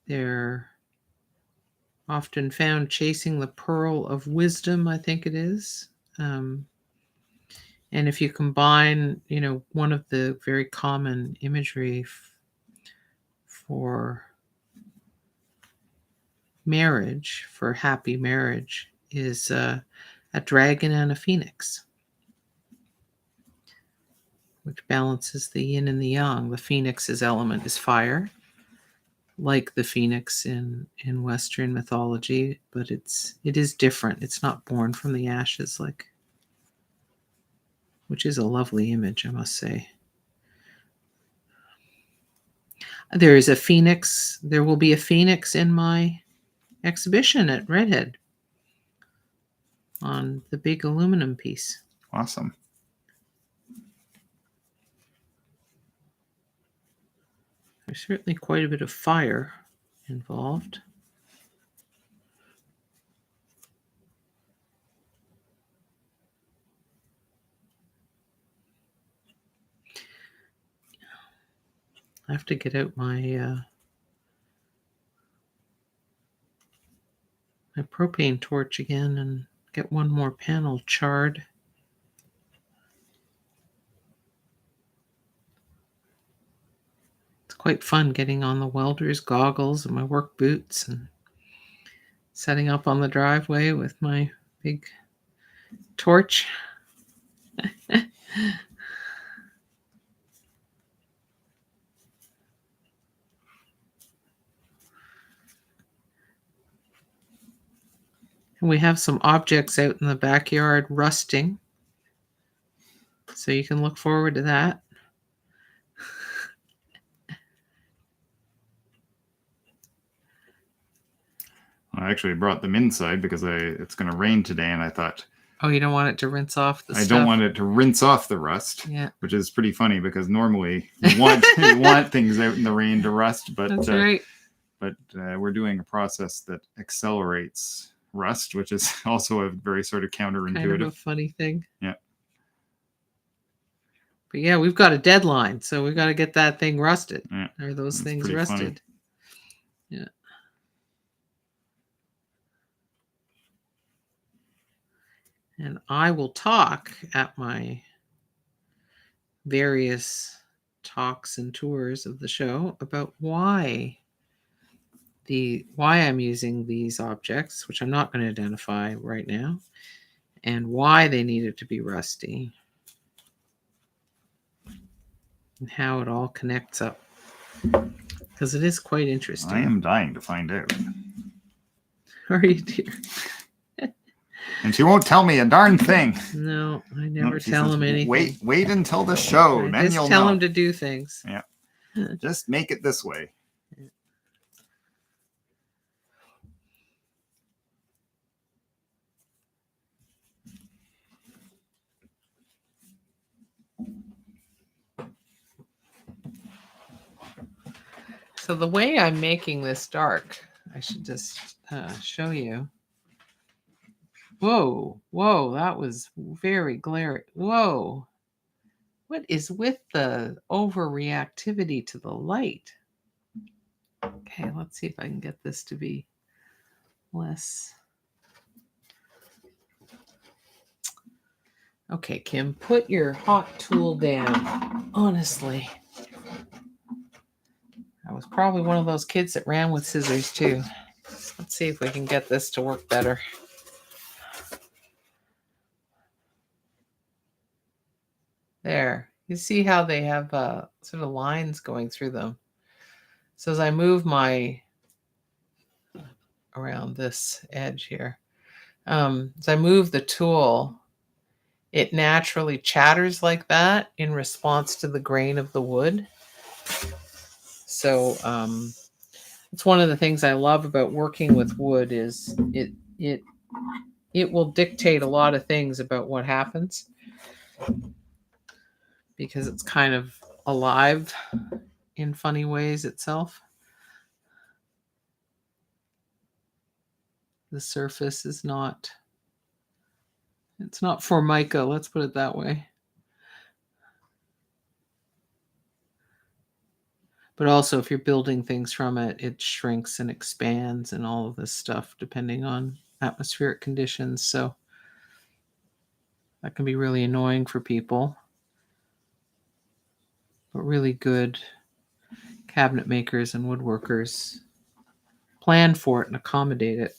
They're often found chasing the pearl of wisdom, I think it is. And if you combine, one of the very common imagery for marriage, for happy marriage, is a dragon and a phoenix, which balances the yin and the yang. The phoenix's element is fire, like the phoenix in Western mythology, but it is different. It's not born from the ashes, which is a lovely image, I must say. There is a phoenix. There will be a phoenix in my exhibition at Redhead on the big aluminum piece. Awesome. There's certainly quite a bit of fire involved. I have to get out my my propane torch again and get one more panel charred. It's quite fun getting on the welder's goggles and my work boots and setting up on the driveway with my big torch. And we have some objects out in the backyard rusting, so you can look forward to that. I actually brought them inside because it's going to rain today, and I thought, oh, you don't want it to rinse off the stuff? I don't want it to rinse off the rust. Yeah, which is pretty funny because normally you want things out in the rain to rust, but that's right. But we're doing a process that accelerates rust, which is also a very sort of counterintuitive. Kind of a funny thing. Yeah. But yeah, we've got a deadline, so we've got to get that thing rusted. Yeah. Or those That's things pretty rusted. funny. Yeah. And I will talk at my various talks and tours of the show about why I'm using these objects, which I'm not going to identify right now, and why they needed to be rusty, and how it all connects up, because it is quite interesting. I am dying to find out. Are you, dear? And she won't tell me a darn thing. No, I never She tell says, him anything. Wait until the show, I then just you'll tell know. him to do things. Yeah. Just make it this way. So the way I'm making this dark, I should just show you. Whoa, that was very glaring. Whoa. What is with the overreactivity to the light? Okay, let's see if I can get this to be less. Okay, Kim, put your hot tool down. Honestly. I was probably one of those kids that ran with scissors too. Let's see if we can get this to work better. There. You see how they have sort of lines going through them. So as I move my around this edge here, as I move the tool, it naturally chatters like that in response to the grain of the wood. So it's one of the things I love about working with wood is it will dictate a lot of things about what happens, because it's kind of alive in funny ways itself. The surface is not, it's not formica, let's put it that way. But also, if you're building things from it, it shrinks and expands and all of this stuff depending on atmospheric conditions. So that can be really annoying for people. But really good cabinet makers and woodworkers plan for it and accommodate it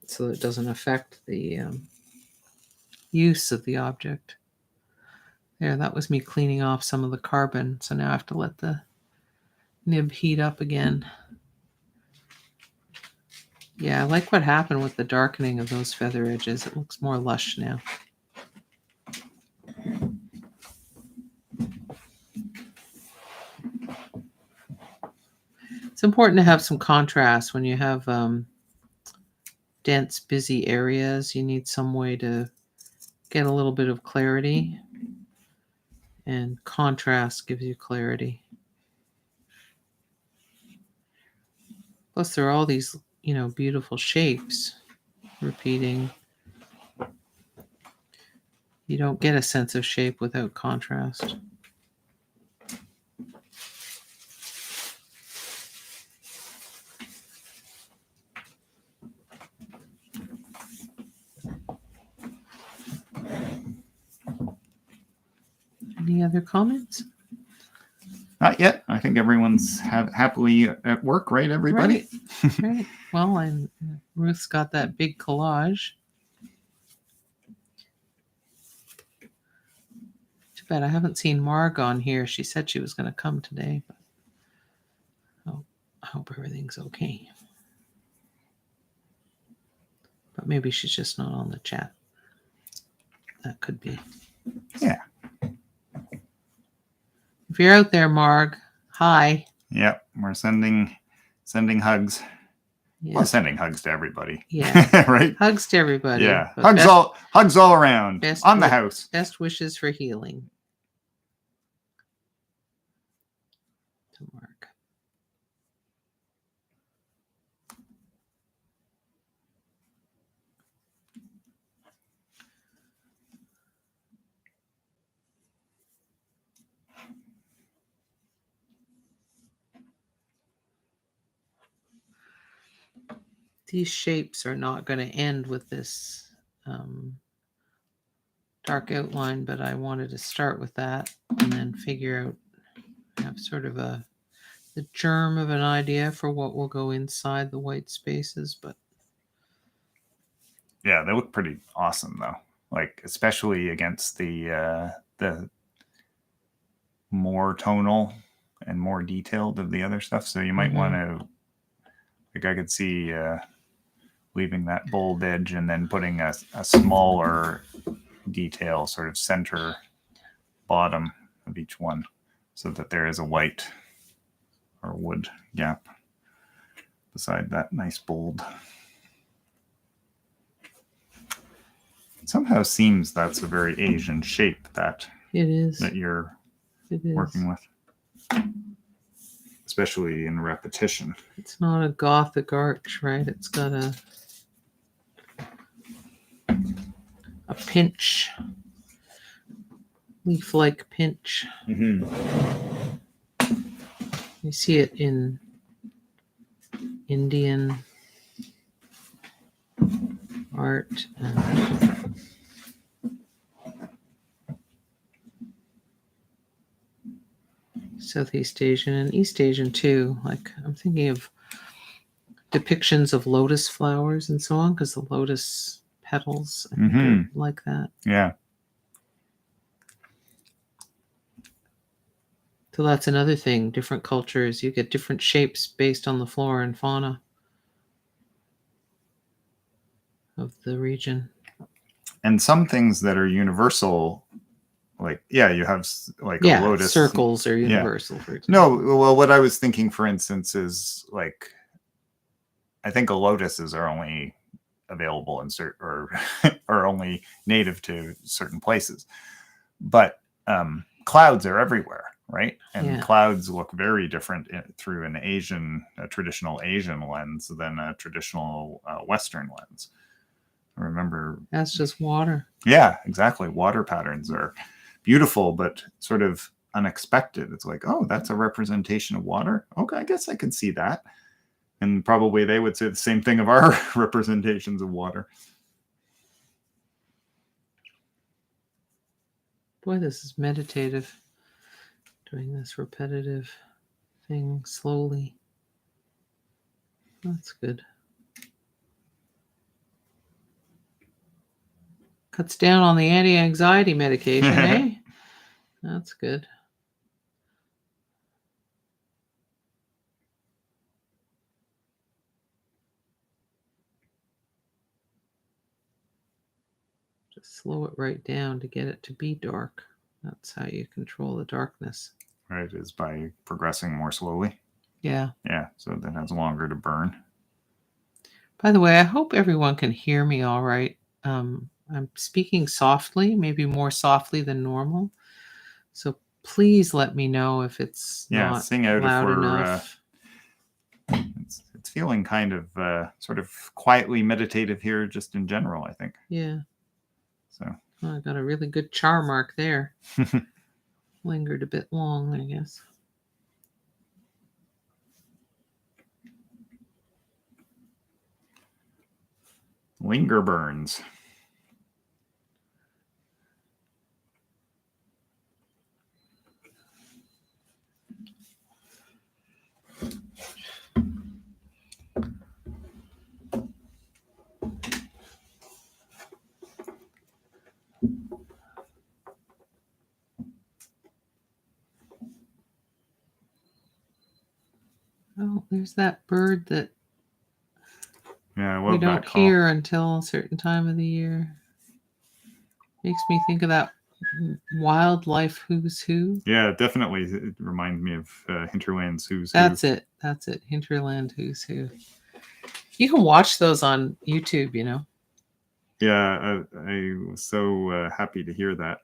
so that it doesn't affect the use of the object. There, that was me cleaning off some of the carbon. So now I have to let the nib heat up again. Yeah, I like what happened with the darkening of those feather edges. It looks more lush now. It's important to have some contrast when you have dense, busy areas. You need some way to get a little bit of clarity, and contrast gives you clarity. Plus, there are all these, beautiful shapes repeating. You don't get a sense of shape without contrast. Any other comments? Not yet. I think everyone's happily at work, right, everybody? Right. Well, and Ruth's got that big collage. Too bad I haven't seen Marg on here. She said she was going to come today, but I hope everything's okay. But maybe she's just not on the chat. That could be. Yeah. If you're out there, Marg, hi. Yep, we're sending hugs. Yeah. Well, sending hugs to everybody. Yeah. Right? Hugs to everybody. Yeah. Hugs all around. On the house. Best wishes for healing. To Marg. These shapes are not going to end with this dark outline, but I wanted to start with that and then figure out, have sort of the germ of an idea for what will go inside the white spaces. But yeah, they look pretty awesome though. Like especially against the more tonal and more detailed of the other stuff. So you might want to, like, I could see leaving that bold edge and then putting a smaller detail sort of center bottom of each one so that there is a white or wood gap beside that nice bold. It somehow seems that's a very Asian shape that it is. That you're it is. working with, especially in repetition. It's not a Gothic arch, right? It's got a pinch, leaf-like pinch. Mm-hmm. You see it in Indian art and Southeast Asian and East Asian too. Like I'm thinking of depictions of lotus flowers and so on, because the lotus petals I think are like that. Yeah. So that's another thing. Different cultures, you get different shapes based on the flora and fauna of the region. And some things that are universal, like, yeah, you have like a lotus. Circles are universal. For example. No, well, what I was thinking, for instance, is like, I think lotuses are only available in certain or are only native to certain places, but clouds are everywhere, right? And clouds look very different through a traditional Asian lens than a traditional Western lens. I remember that's just water. Yeah, exactly. Water patterns are beautiful, but sort of unexpected. It's like, oh, that's a representation of water. Okay, I guess I can see that. And probably they would say the same thing of our representations of water. Boy, this is meditative. Doing this repetitive thing slowly. That's good. Cuts down on the anti-anxiety medication, eh? That's good. Just slow it right down to get it to be dark. That's how you control the darkness. Right, is by progressing more slowly. Yeah. Yeah, so that has longer to burn. By the way, I hope everyone can hear me all right. I'm speaking softly, maybe more softly than normal. So please let me know if it's not sing out loud if we're, enough. It's feeling kind of sort of quietly meditative here, just in general, I think. Yeah. So I got a really good char mark there. Lingered a bit long, I guess. linger burns. Oh, there's that bird that Yeah, I we love don't that call. hear until a certain time of the year. Makes me think of that wildlife who's who. Yeah, definitely. It reminds me of Hinterland's Who's Who. That's it. That's it. Hinterland who's who. You can watch those on YouTube, you know. Yeah, I was so happy to hear that.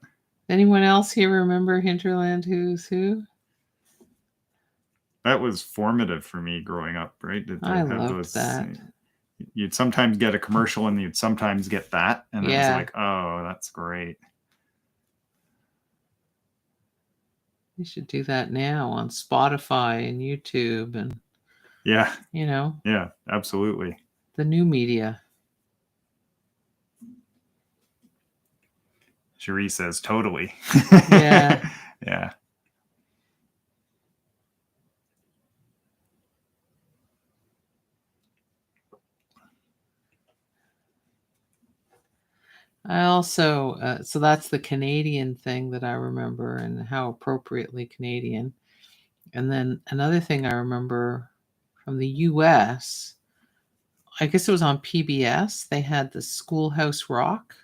Anyone else here remember Hinterland who's who? That was formative for me growing up, right? I loved that. You'd sometimes get a commercial and you'd sometimes get that. And it was Yeah. like, oh, that's great. You should do that now on Spotify and YouTube and, Yeah, you know, yeah, absolutely. the new media. Cherie says, totally. Yeah. Yeah. I also, so that's the Canadian thing that I remember and how appropriately Canadian. And then another thing I remember from the US, I guess it was on PBS, they had the Schoolhouse Rock.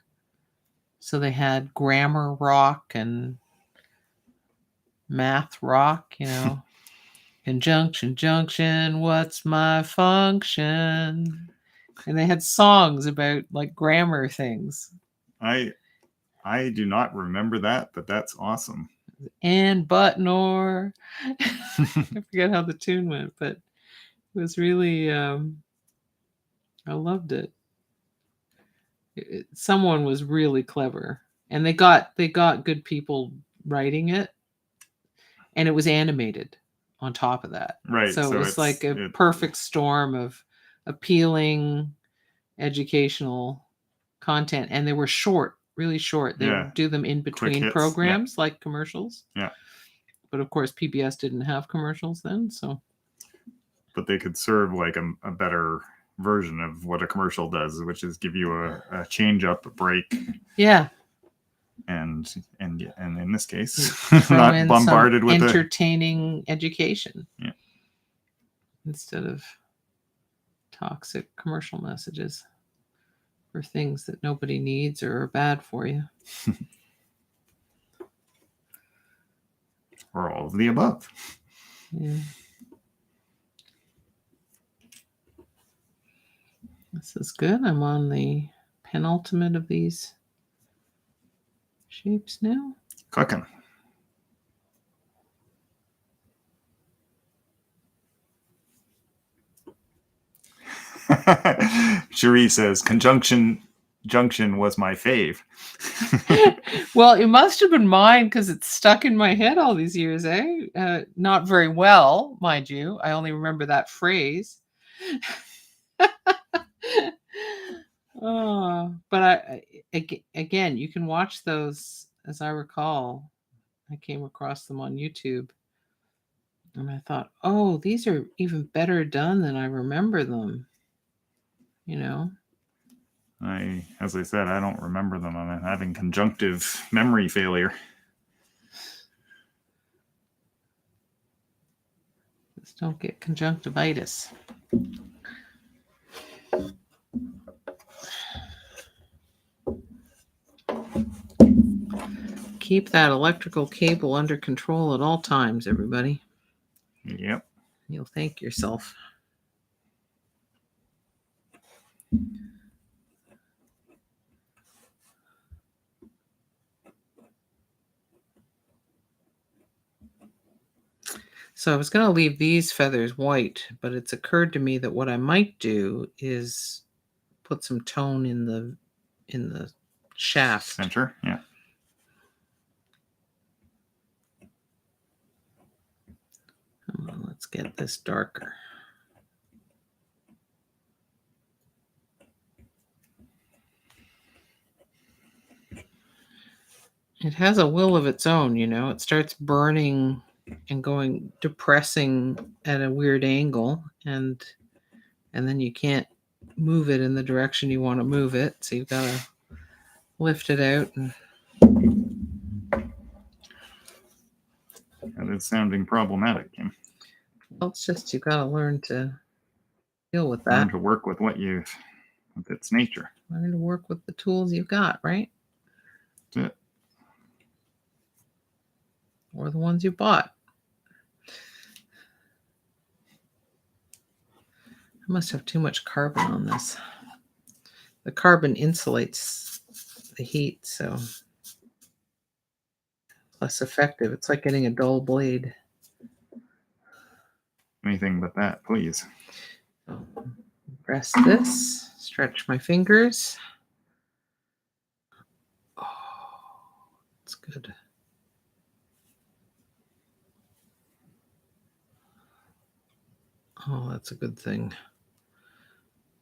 So they had grammar rock and math rock, you know. Conjunction, junction, what's my function? And they had songs about like grammar things. I do not remember that, but that's awesome. And but nor. I forget how the tune went, but it was really I loved it. Someone was really clever. And they got good people writing it. And it was animated on top of that. Right. So it was like a perfect storm of appealing educational content. And they were short, really short. They would do them in between programs like commercials. Yeah. But of course, PBS didn't have commercials then. So. But they could serve like a better version of what a commercial does, which is give you a change up, a break. Yeah. And in this case, not bombarded with entertaining education. Yeah. Instead of toxic commercial messages for things that nobody needs or are bad for you. Or all of the above. Yeah. This is good. I'm on the penultimate of these shapes now. Cooking. Cherie says, junction was my fave. Well, it must have been mine because it's stuck in my head all these years, eh? Not very well, mind you. I only remember that phrase. Oh, but again, you can watch those. As I recall, I came across them on YouTube. And I thought, oh, these are even better done than I remember them. You know? As I said, I don't remember them. I'm having conjunctive memory failure. Just don't get conjunctivitis. Keep that electrical cable under control at all times, everybody. Yep. You'll thank yourself. So I was going to leave these feathers white, but it's occurred to me that what I might do is put some tone in the shaft. Center, yeah. Come on, let's get this darker. It has a will of its own, you know. It starts burning and depressing at a weird angle, and then you can't move it in the direction you want to move it, so you've got to lift it out. And it's sounding problematic, Kim. Well, it's just you've got to learn to deal with that. Learn to work with with its nature. Learn to work with the tools you've got, right? That's it. Or the ones you bought. I must have too much carbon on this. The carbon insulates the heat, so less effective. It's like getting a dull blade. Anything but that, please. So press this, stretch my fingers. Oh, it's good. Oh, that's a good thing.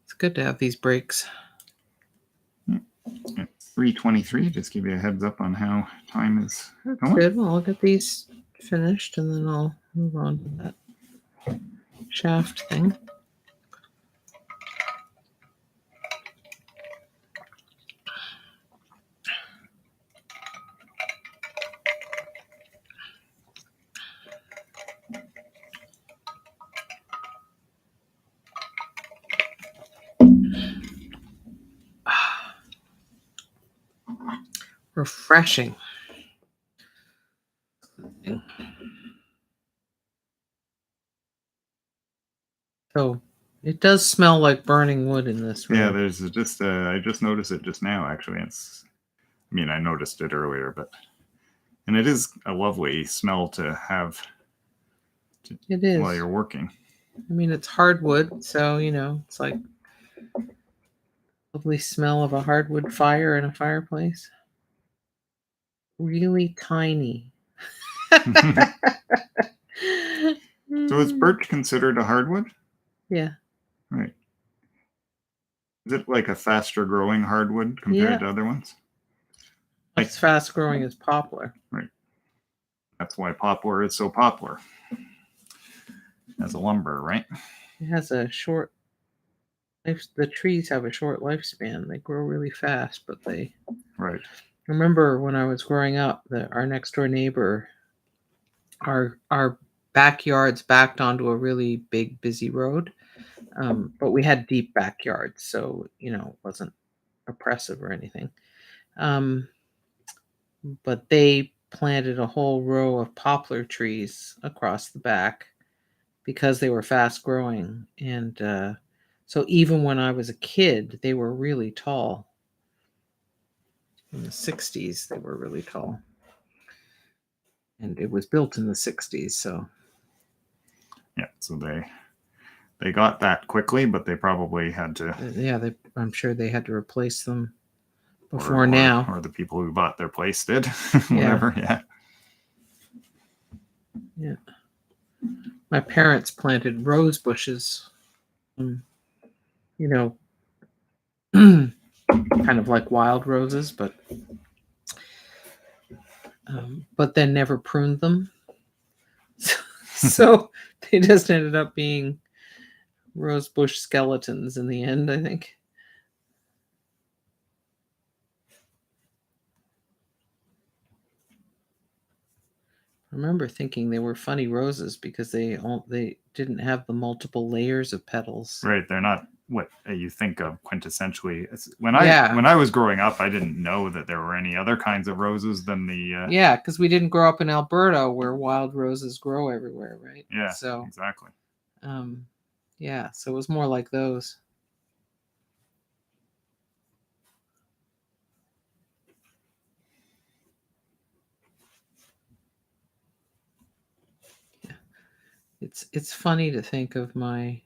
It's good to have these breaks. It's 3:23. Just give you a heads up on how time is going. Good. Well, I'll get these finished and then I'll move on to that shaft thing. Refreshing. So it does smell like burning wood in this room. Yeah, there's just I just noticed it just now. Actually, I noticed it earlier, and it is a lovely smell to have. It is while you're working. I mean, it's hardwood, so it's like lovely smell of a hardwood fire in a fireplace. Really tiny. So is birch considered a hardwood? Yeah. Right. Is it like a faster growing hardwood compared to other ones? It's fast growing as poplar. Right. That's why poplar is so popular as a lumber, right? It has a short life. The trees have a short lifespan. They grow really fast, but they. Right. Remember when I was growing up, our next door neighbor, our backyards backed onto a really big, busy road, but we had deep backyards, so it wasn't oppressive or anything. But they planted a whole row of poplar trees across the back because they were fast growing, and so even when I was a kid, they were really tall. In the 60s, they were really tall. And it was built in the 60s, so. Yeah, so they got that quickly, but they probably had to. Yeah, I'm sure they had to replace them before now. Or the people who bought their place did. Whatever, yeah. Yeah. My parents planted rose bushes, kind of like wild roses, but then never pruned them. So they just ended up being rosebush skeletons in the end, I think. I remember thinking they were funny roses because they didn't have the multiple layers of petals. Right, they're not what you think of quintessentially. When Yeah. I was growing up, I didn't know that there were any other kinds of roses than the Yeah, because we didn't grow up in Alberta where wild roses grow everywhere, right? yeah, So exactly. yeah, so it was more like those. Yeah. It's funny to think of my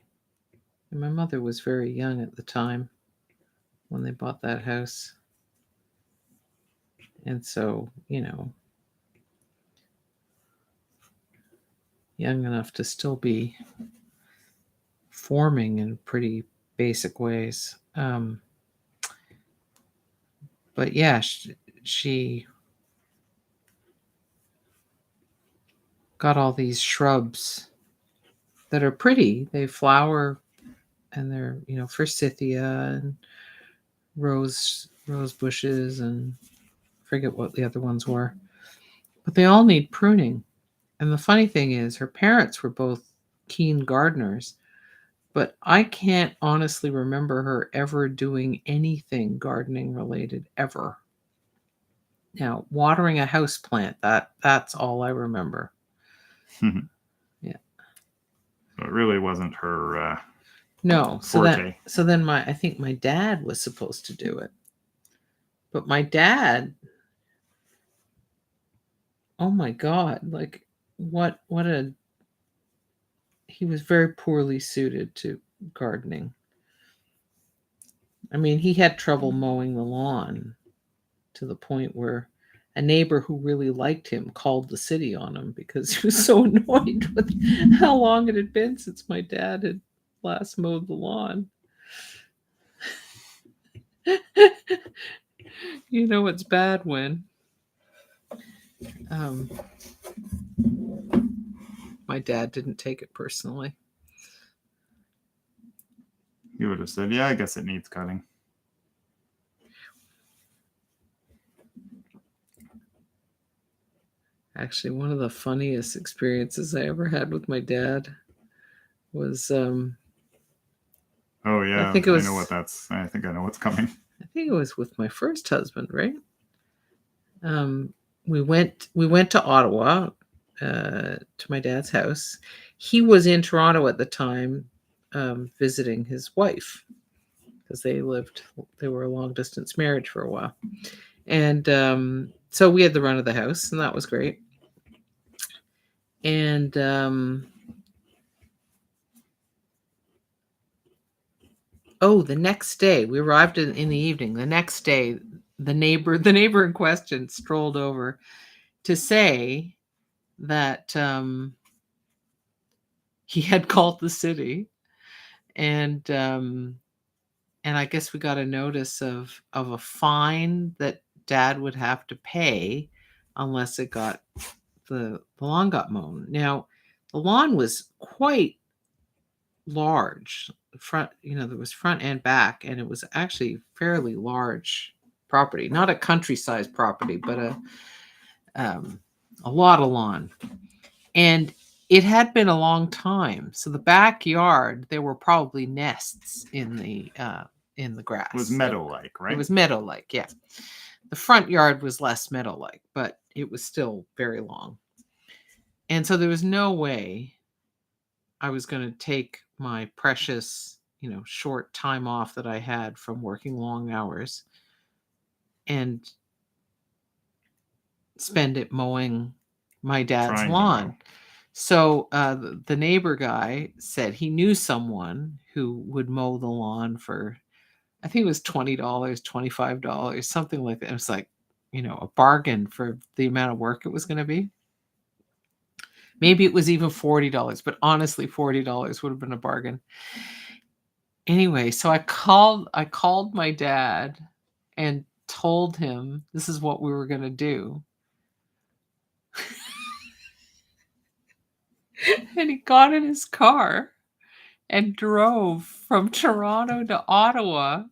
mother was very young at the time when they bought that house. And so, young enough to still be forming in pretty basic ways. But yeah, she got all these shrubs that are pretty. They flower, and they're forsythia and rose bushes, and I forget what the other ones were. But they all need pruning. And the funny thing is, her parents were both keen gardeners, but I can't honestly remember her ever doing anything gardening related ever. Now, watering a house plant, that's all I remember. Yeah. So it really wasn't her No. forte. So then I think my dad was supposed to do it. But my dad, oh my God, like he was very poorly suited to gardening. I mean, he had trouble mowing the lawn to the point where a neighbor who really liked him called the city on him because he was so annoyed with how long it had been since my dad had last mowed the lawn. It's bad when my dad didn't take it personally. You would have said, yeah, I guess it needs cutting. Actually, one of the funniest experiences I ever had with my dad was oh yeah, I think it was, I know what that's. I think I know what's coming. I think it was with my first husband, right? We went to Ottawa to my dad's house. He was in Toronto at the time, visiting his wife because they were a long distance marriage for a while, and so we had the run of the house, and that was great. And the next day we arrived in the evening. The next day, the neighbor in question strolled over to say that he had called the city, and I guess we got a notice of a fine that Dad would have to pay unless it got the lawn got mown. Now, the lawn was quite large. Front, there was front and back, and it was actually fairly large property. Not a country-sized property, but a lot of lawn. And it had been a long time. So the backyard, there were probably nests in the grass. It was meadow-like, right? It was meadow-like, yeah. The front yard was less meadow-like, but it was still very long. And so there was no way I was going to take my precious, short time off that I had from working long hours and spend it mowing my dad's lawn. So the neighbor guy said he knew someone who would mow the lawn for, I think it was $20, $25, something like that. It was like, a bargain for the amount of work it was going to be. Maybe it was even $40, but honestly, $40 would have been a bargain. Anyway, so I called my dad and told him this is what we were going to do. And he got in his car and drove from Toronto to Ottawa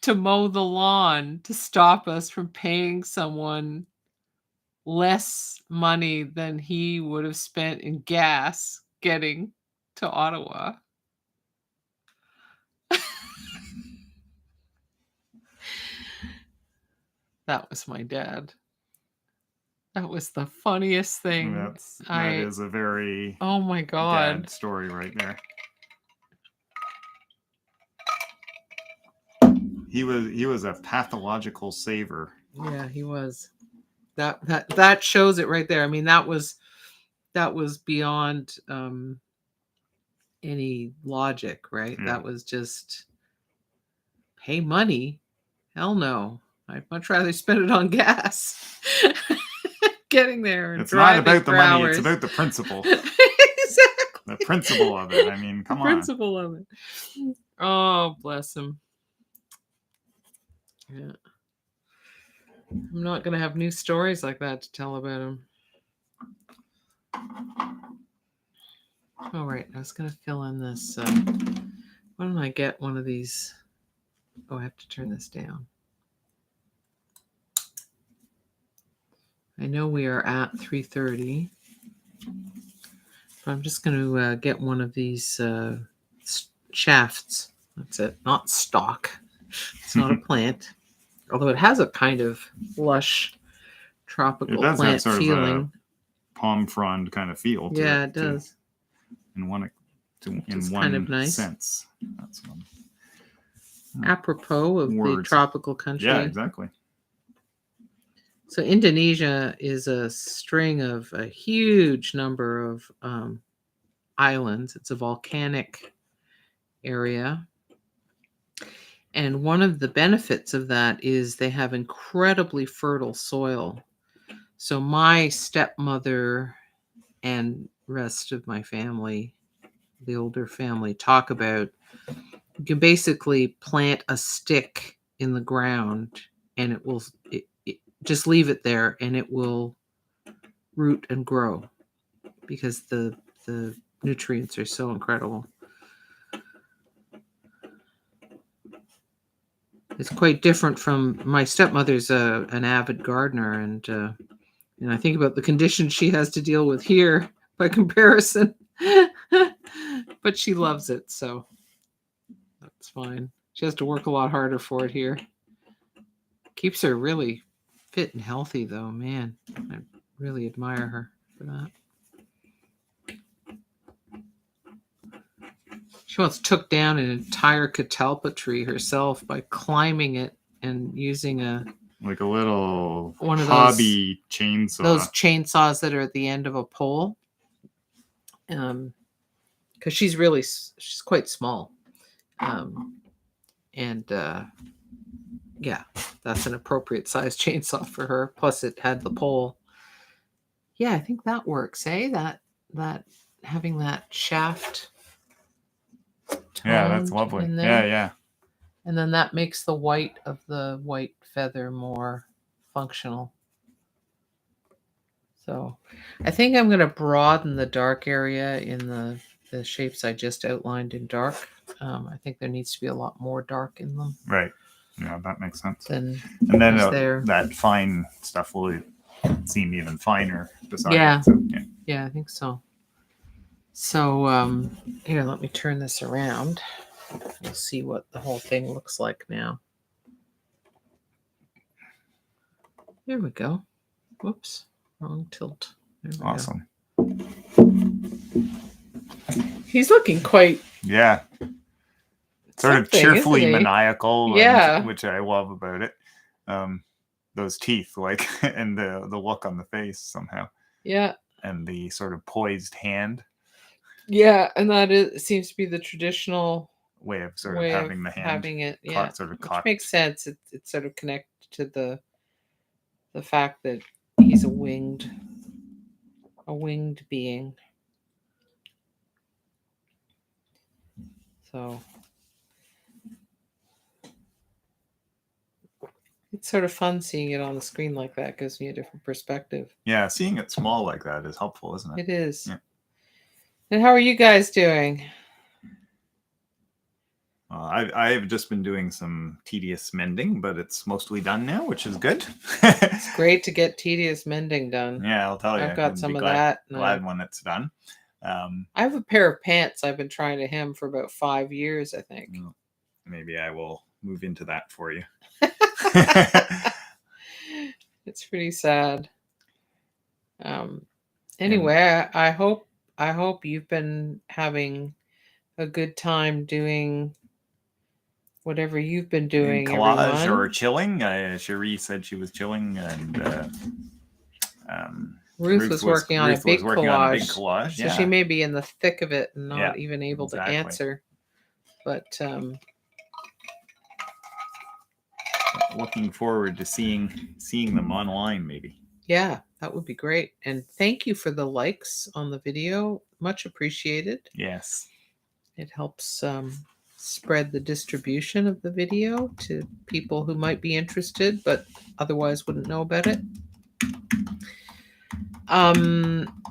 to mow the lawn to stop us from paying someone less money than he would have spent in gas getting to Ottawa. That was my dad. That was the funniest thing. That is a very oh my God dad story right there. He was a pathological saver. Yeah, he was. That shows it right there. I mean, that was beyond any logic, right? Yeah. That was just pay money. Hell no. I'd much rather spend it on gas. Getting there and it's not about the money, hours. it's about the principle. Exactly. The principle of it. I mean, come on. The principle of it. Oh, bless him. Yeah. I'm not going to have new stories like that to tell about him. All right, I was going to fill in this. Why don't I get one of these? Oh, I have to turn this down. I know we are at 3:30, but I'm just going to get one of these shafts. That's it, not stalk. It's not a plant, although it has a kind of lush tropical it does plant have sort feeling. Of a palm frond kind of feel to yeah, it does. In one kind of nice. sense. That's one. Apropos of the tropical country. Yeah, exactly. So Indonesia is a string of a huge number of islands. It's a volcanic area. And one of the benefits of that is they have incredibly fertile soil. So my stepmother and rest of my family, the older family, talk about you can basically plant a stick in the ground and it will just leave it there and it will root and grow because the nutrients are so incredible. It's quite different from my stepmother's an avid gardener, and I think about the conditions she has to deal with here by comparison. But she loves it, so that's fine. She has to work a lot harder for it here. Keeps her really fit and healthy, though. Man, I really admire her for that. She once took down an entire catalpa tree herself by climbing it and using like a little one of hobby chainsaw. Those chainsaws that are at the end of a pole. Because she's quite small. Yeah, that's an appropriate size chainsaw for her. Plus it had the pole. Yeah, I think that works, eh? That having that shaft. Yeah, that's lovely. Yeah. And then that makes the white of the white feather more functional. So I think I'm going to broaden the dark area in the shapes I just outlined in dark. I think there needs to be a lot more dark in them. Right. Yeah, that makes sense. And then that fine stuff will seem even finer beside it. So, yeah, I think so. So here, let me turn this around. You'll see what the whole thing looks like now. There we go. Whoops, wrong tilt. Awesome. He's looking quite sort of cheerfully maniacal, which I love about it. Those teeth, like, and the look on the face somehow. Yeah. And the sort of poised hand. Yeah, and that seems to be the traditional way of having the hand having it, which makes sense. It's sort of connected to the fact that he's a winged being. So It's sort of fun seeing it on the screen like that. Gives me a different perspective. Yeah, seeing it small like that is helpful, isn't it? It is. Yeah. And how are you guys doing? I've just been doing some tedious mending, but it's mostly done now, which is good. It's great to get tedious mending done. Yeah, I'll tell you. I've got some of that. Glad when it's done. I have a pair of pants I've been trying to hem for about 5 years, I think. Maybe I will move into that for you. It's pretty sad. Anyway, I hope you've been having a good time doing whatever you've been doing. Collage everyone. or chilling. Cherie said she was chilling, and Ruth was working on a big collage. So yeah. she may be in the thick of it and not even able to answer. But looking forward to seeing them online, maybe. Yeah, that would be great. And thank you for the likes on the video. Much appreciated. Yes. It helps spread the distribution of the video to people who might be interested but otherwise wouldn't know about it.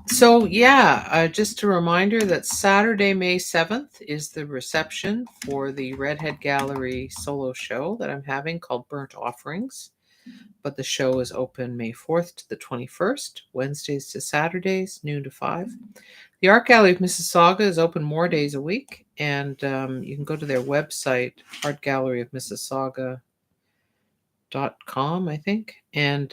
So yeah, just a reminder that Saturday, May 7th is the reception for the Redhead Gallery solo show that I'm having called Burnt Offerings. But the show is open May 4th to the 21st, Wednesdays to Saturdays, noon to 5. The Art Gallery of Mississauga is open more days a week, and you can go to their website, artgalleryofmississauga.com, I think. And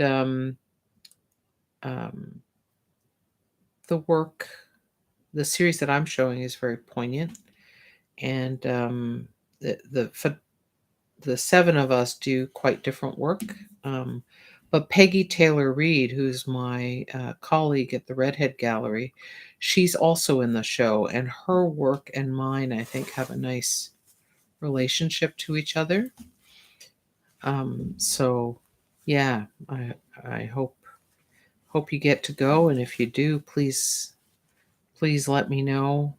the series that I'm showing is very poignant, and the 7 of us do quite different work. But Peggy Taylor Reid, who's my colleague at the Redhead Gallery, she's also in the show, and her work and mine, I think, have a nice relationship to each other. So yeah, I hope you get to go, and if you do, please let me know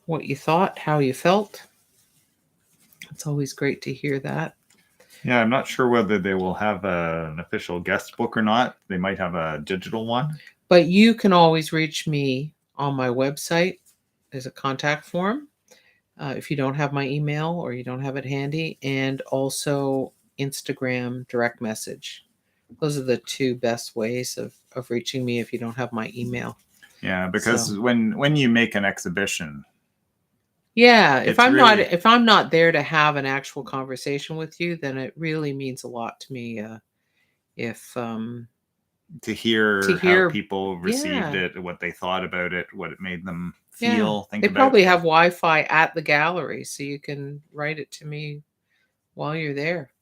what you thought, how you felt. It's always great to hear that. Yeah, I'm not sure whether they will have an official guest book or not. They might have a digital one. But you can always reach me on my website. There's a contact form if you don't have my email or you don't have it handy, and also Instagram direct message. Those are the 2 best ways of reaching me if you don't have my email. Yeah, because when you make an exhibition, yeah, if I'm not there to have an actual conversation with you, then it really means a lot to me. If to hear how people received it, what they thought about it, what it made them feel. They probably have Wi-Fi at the gallery, so you can write it to me while you're there.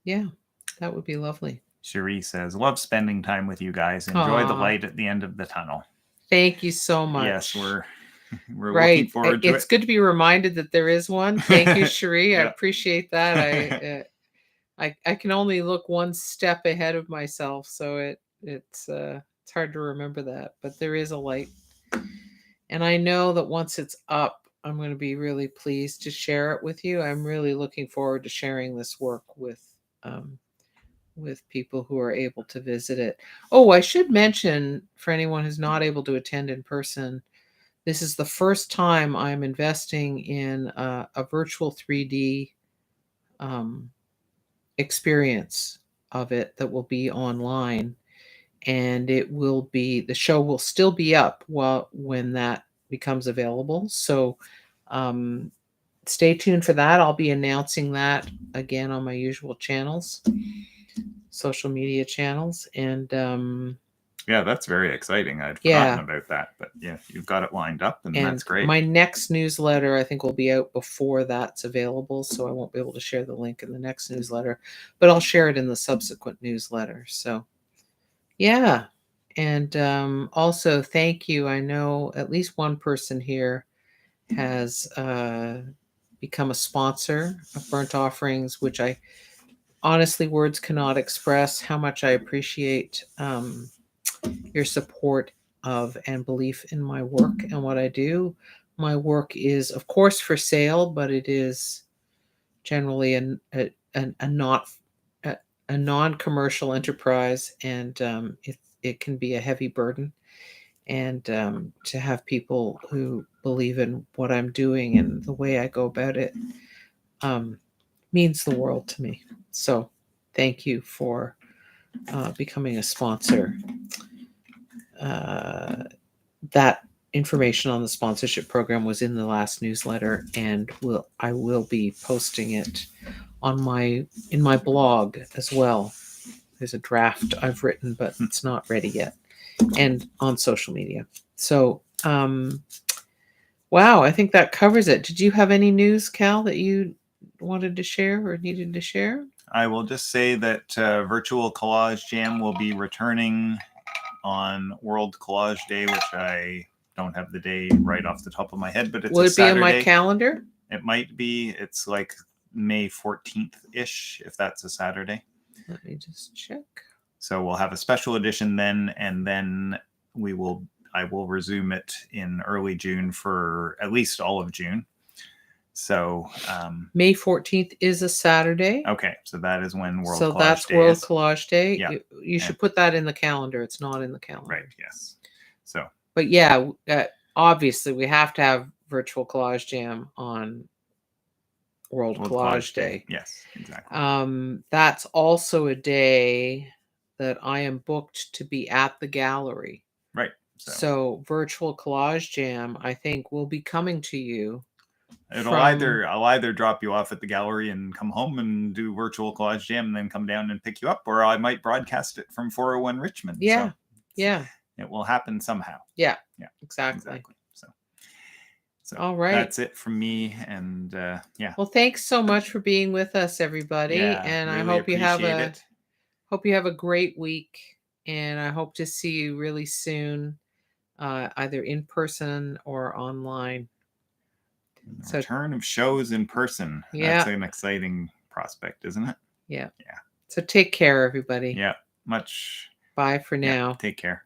Yeah, that would be lovely. Cherie says, "Love spending time with you guys. Enjoy the light at the end of the tunnel." Thank you so much. Yes, we're looking forward to it. It's good to be reminded that there is one. Thank you, Cherie. Yeah. I appreciate that. I can only look one step ahead of myself, so it's hard to remember that. But there is a light, and I know that once it's up, I'm going to be really pleased to share it with you. I'm really looking forward to sharing this work with people who are able to visit it. Oh, I should mention, for anyone who's not able to attend in person, this is the first time I'm investing in a virtual 3D experience of it that will be online, and the show will still be up when that becomes available. So stay tuned for that. I'll be announcing that again on my usual channels, social media channels, and yeah, that's very exciting. I'd forgotten about that, but yeah, you've got it lined up, and that's great. My next newsletter, I think, will be out before that's available, so I won't be able to share the link in the next newsletter, but I'll share it in the subsequent newsletter. So yeah, and also thank you. I know at least one person here has become a sponsor of Burnt Offerings, which I honestly, words cannot express how much I appreciate your support of and belief in my work and what I do. My work is, of course, for sale, but it is generally a not a non-commercial enterprise, and it can be a heavy burden. And to have people who believe in what I'm doing and the way I go about it means the world to me. So thank you for becoming a sponsor. That information on the sponsorship program was in the last newsletter, and I will be posting it on in my blog as well. There's a draft I've written, but it's not ready yet, and on social media. So, wow, I think that covers it. Did you have any news, Kal, that you wanted to share or needed to share? I will just say that Virtual Collage Jam will be returning on World Collage Day, which I don't have the day right off the top of my head, but it's Will a it be on my Saturday. calendar? It might be. It's like May 14th-ish, if that's a Saturday. Let me just check. So we'll have a special edition then, and then I will resume it in early June for at least all of June. So May 14th is a Saturday. Okay, so that is when World Collage Day is. So that's World Collage Day. Yeah. You should put that in the calendar. It's not in the calendar. Right, yes. So, but yeah, obviously we have to have Virtual Collage Jam on World Collage Day. Yes, exactly. That's also a day that I am booked to be at the gallery. Right. So Virtual Collage Jam, I think, will be coming to you. I'll either drop you off at the gallery and come home and do Virtual Collage Jam and then come down and pick you up, or I might broadcast it from 401 Richmond. Yeah. So yeah. It will happen somehow. Yeah. Yeah. Exactly. So all right. That's it from me. And yeah. Well, thanks so much for being with us, everybody. Yeah, and really I hope you have it. a great week. And I hope to see you really soon, either in person or online. The return of shows in person. Yeah. That's an exciting prospect, isn't it? Yeah. Yeah. So take care, everybody. Yeah. Much. Bye for now. Yeah, take care.